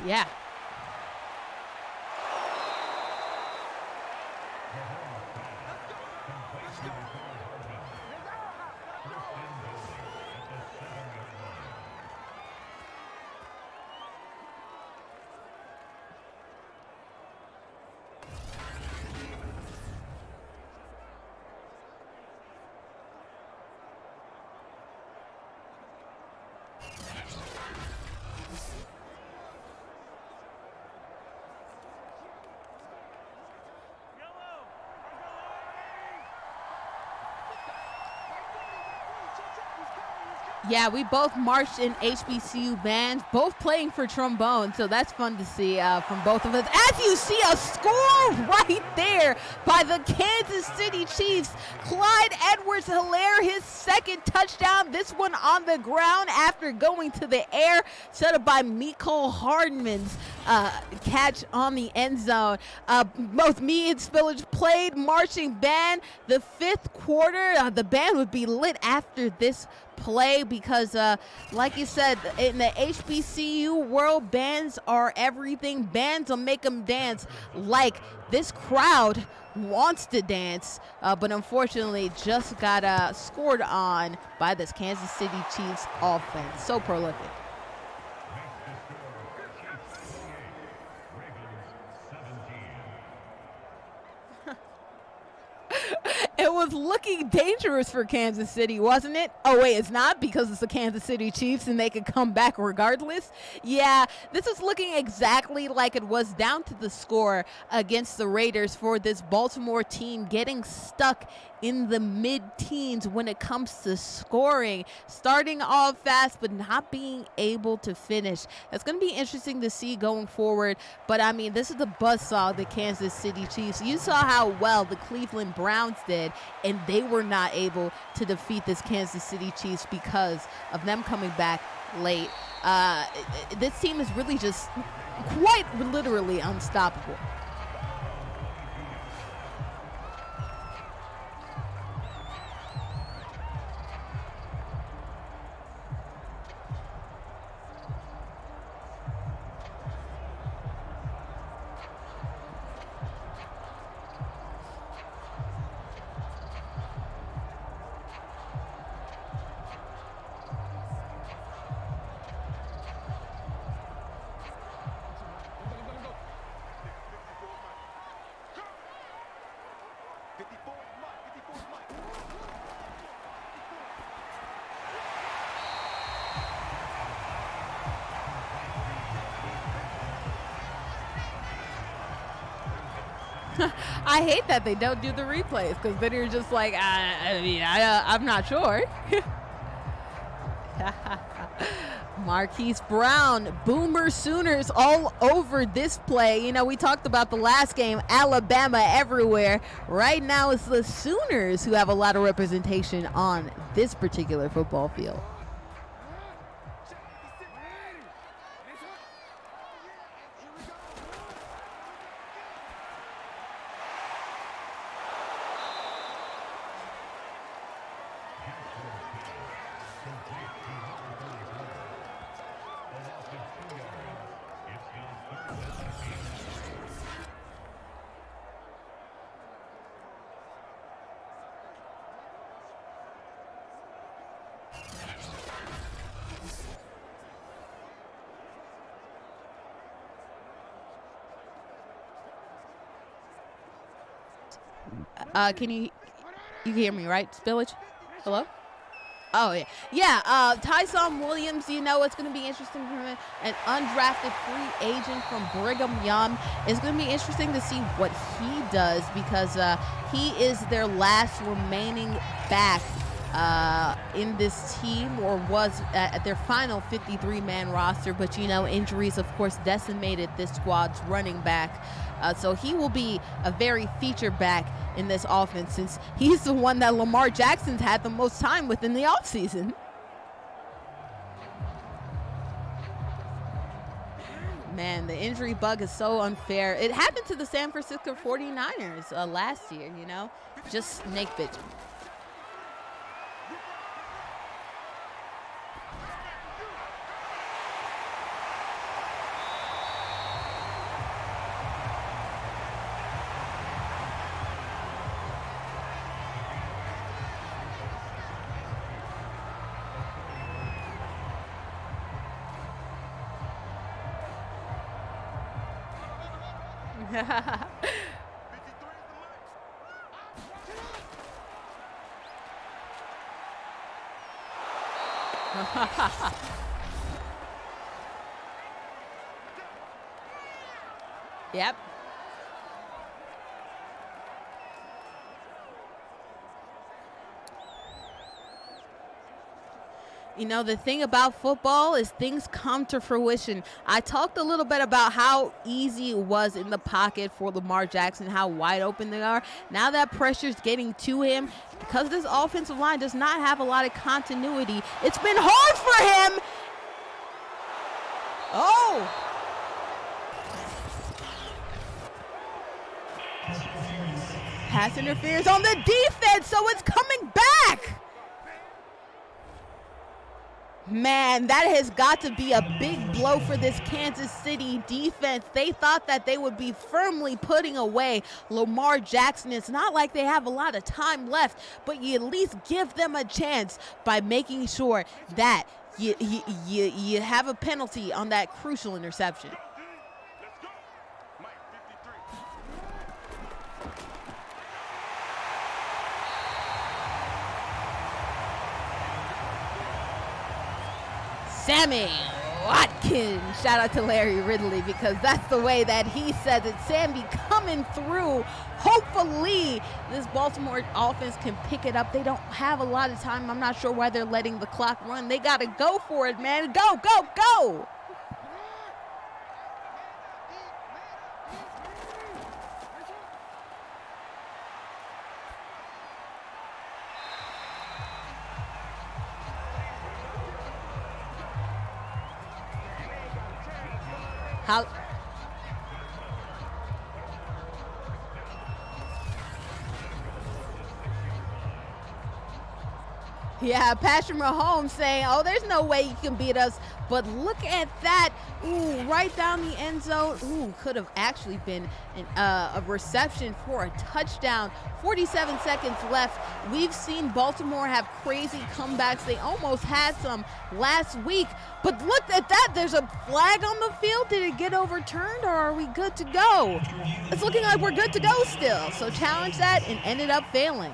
Yeah. Yeah, we both marched in HBCU bands, both playing for trombone, so that's fun to see from both of us. As you see, a score right there by the Kansas City Chiefs. Clyde Edwards-Helaire, his second touchdown, this one on the ground after going to the air, set up by Mecole Hardman's catch on the end zone. Both me and Spillidge played marching band. The fifth quarter, the band would be lit after this play because like you said, in the HBCU world, bands are everything. Bands will make them dance. Like this crowd wants to dance, but unfortunately just got scored on by this Kansas City Chiefs offense. So prolific. It was looking dangerous for Kansas City, wasn't it? Oh, wait, it's not because it's the Kansas City Chiefs and they could come back regardless. Yeah, this is looking exactly like it was down to the score against the Raiders for this Baltimore team getting stuck in the mid-teens when it comes to scoring, starting off fast but not being able to finish. It's going to be interesting to see going forward, but I mean, this is the buzzsaw of the Kansas City Chiefs. You saw how well the Cleveland Browns did, and they were not able to defeat this Kansas City Chiefs because of them coming back late. This team is really just quite literally unstoppable. I hate that they don't do the replays because then you're just like, I'm not sure. Marquise Brown, Boomer Sooners all over this play. You know, we talked about the last game, Alabama everywhere. Right now it's the Sooners who have a lot of representation on this particular football field. Can you hear me, right, Spillidge? Hello? Oh, yeah. Yeah, Tyson Williams, you know, it's going to be interesting for him. An undrafted free agent from Brigham Young. It's going to be interesting to see what he does because he is their last remaining back in this team, or was at their final 53-man roster. But, you know, injuries, of course, decimated this squad's running back. So he will be a very featured back in this offense since he's the one that Lamar Jackson's had the most time with in the offseason. Man, the injury bug is so unfair. It happened to the San Francisco 49ers last year, you know, just snake bitching. Yep. You know, the thing about football is things come to fruition. I talked a little bit about how easy it was in the pocket for Lamar Jackson, how wide open they are. Now that pressure's getting to him, because this offensive line does not have a lot of continuity, it's been hard for him. Oh! Pass interference on the defense, so it's coming back. Man, that has got to be a big blow for this Kansas City defense. They thought that they would be firmly putting away Lamar Jackson. It's not like they have a lot of time left, but you at least give them a chance by making sure that you have a penalty on that crucial interception. Sammy Watkins. Shout out to Larry Ridley, because that's the way that he says it. Sammy coming through. Hopefully this Baltimore offense can pick it up. They don't have a lot of time. I'm not sure why they're letting the clock run. They got to go for it, man. Go, go, go. How? Yeah, Patrick Mahomes saying, oh, there's no way you can beat us. But look at that. Ooh, right down the end zone. Ooh, could have actually been a reception for a touchdown. 47 seconds left. We've seen Baltimore have crazy comebacks. They almost had some last week. But look at that. There's a flag on the field. Did it get overturned, or are we good to go? It's looking like we're good to go still. So challenge that and ended up failing.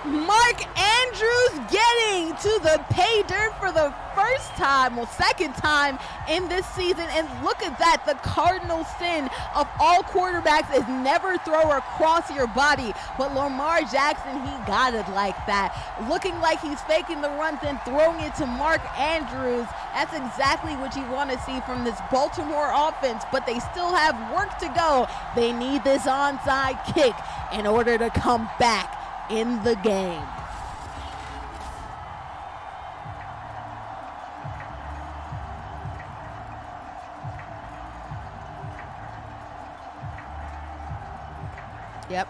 Mark Andrews getting to the pay dirt for the first time, well, second time in this season. And look at that. The cardinal sin of all quarterbacks is never throw across your body. But Lamar Jackson, he got it like that. Looking like he's faking the run, then throwing it to Mark Andrews. That's exactly what you want to see from this Baltimore offense. But they still have work to go. They need this onside kick in order to come back in the game. Yep.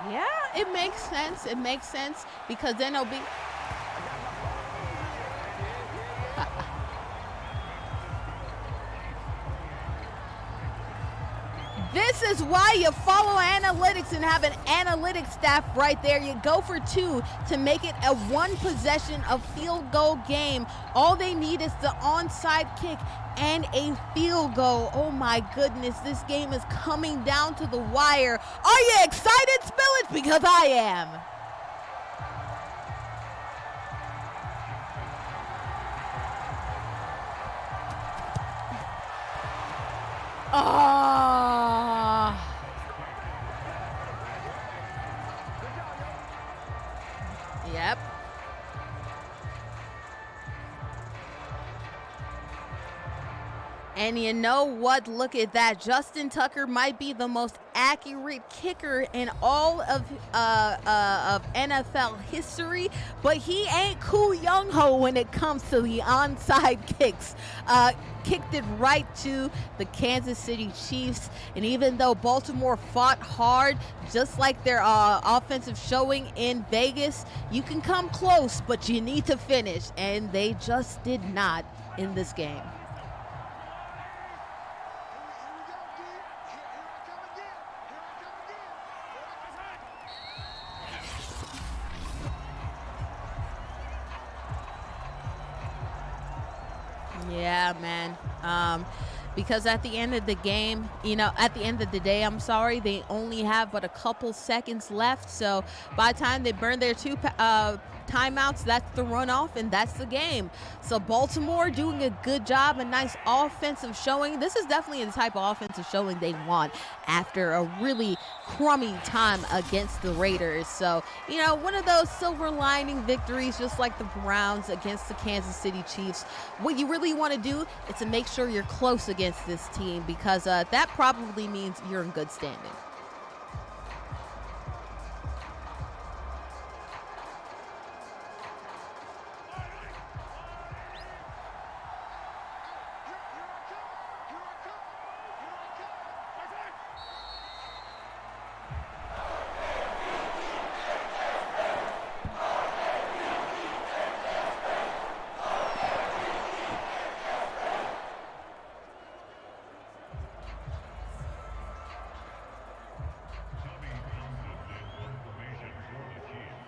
Yeah, it makes sense. It makes sense because then it'll be This is why you follow analytics and have an analytics staff right there. You go for two to make it a one possession of field goal game. All they need is the onside kick and a field goal. Oh my goodness, this game is coming down to the wire. Are you excited, Spillidge? Because I am. Yep. And you know what? Look at that. Justin Tucker might be the most accurate kicker in all of NFL history, but he ain't cool young ho when it comes to the onside kicks. Kicked it right to the Kansas City Chiefs. And even though Baltimore fought hard, just like their offensive showing in Vegas, you can come close, but you need to finish. And they just did not in this game. Yeah, man. Because at the end of the game, at the end of the day, I'm sorry, they only have but a couple seconds left. So by the time they burn their two timeouts, that's the runoff and that's the game. So Baltimore doing a good job, a nice offensive showing. This is definitely the type of offensive showing they want after a really crummy time against the Raiders. So, one of those silver lining victories, just like the Browns against the Kansas City Chiefs. What you really want to do is to make sure you're close against this team, because that probably means you're in good standing. Tommy Johnson in one formation for the Chiefs.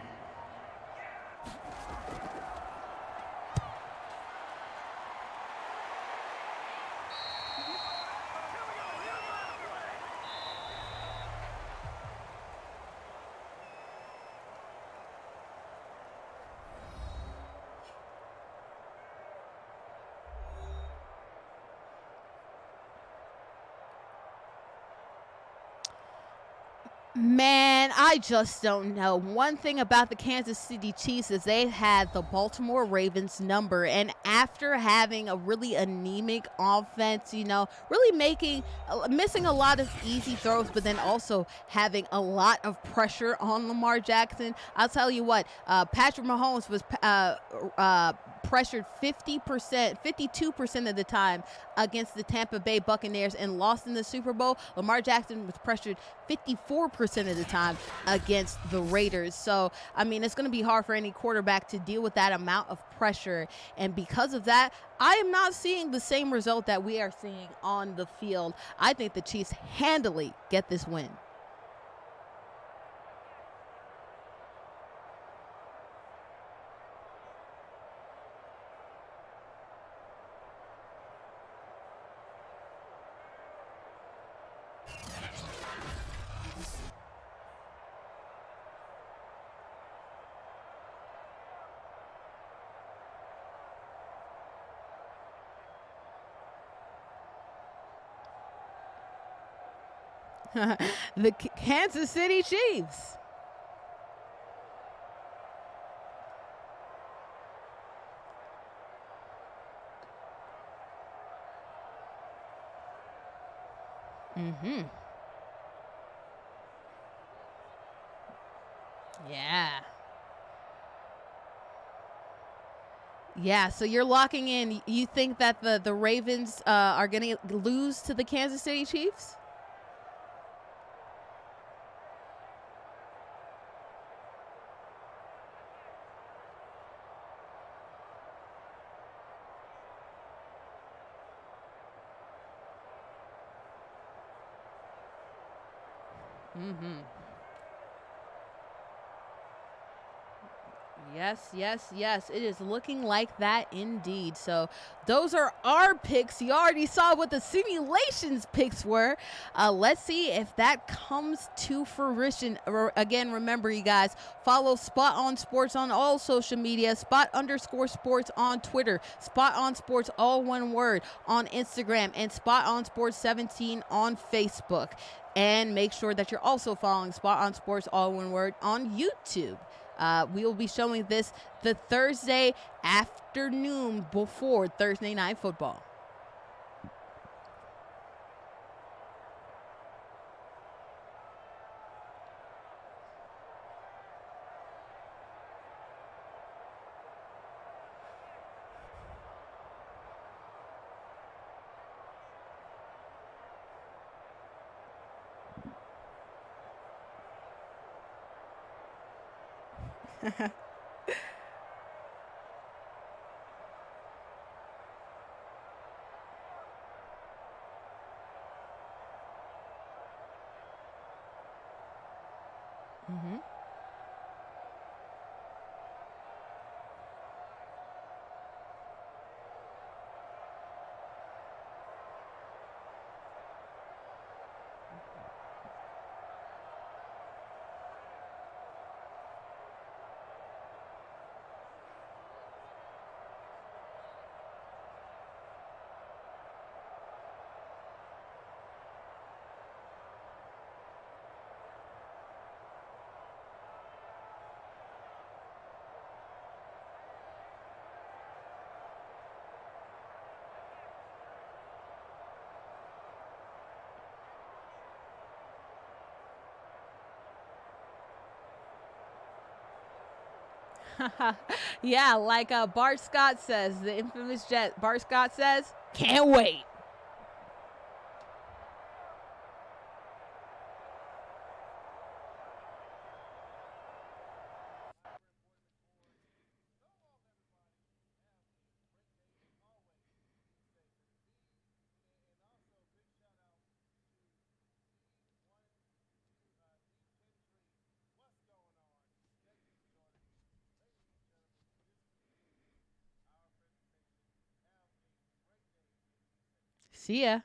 Man, I just don't know. One thing about the Kansas City Chiefs is they had the Baltimore Ravens number, and after having a really anemic offense, really missing a lot of easy throws, but then also having a lot of pressure on Lamar Jackson. I'll tell you what, Patrick Mahomes was pressured 52% of the time against the Tampa Bay Buccaneers and lost in the Super Bowl. Lamar Jackson was pressured 54% of the time against the Raiders. So, it's going to be hard for any quarterback to deal with that amount of pressure. And because of that, I am not seeing the same result that we are seeing on the field. I think the Chiefs handily get this win. The Kansas City Chiefs. Yeah. Yeah, so you're locking in. You think that the Ravens are going to lose to the Kansas City Chiefs? Yes, yes, yes. It is looking like that indeed. So those are our picks. You already saw what the simulations picks were. Let's see if that comes to fruition. Again, remember, you guys, follow Spot on Sports on all social media, Spot_sports on Twitter, Spot on Sports, all one word, on Instagram, and Spot on Sports 17 on Facebook. And make sure that you're also following Spot on Sports, all one word, on YouTube. We will be showing this the Thursday afternoon before Thursday Night Football. Yeah, like Bart Scott says, the infamous Jet. Bart Scott says, can't wait. See ya.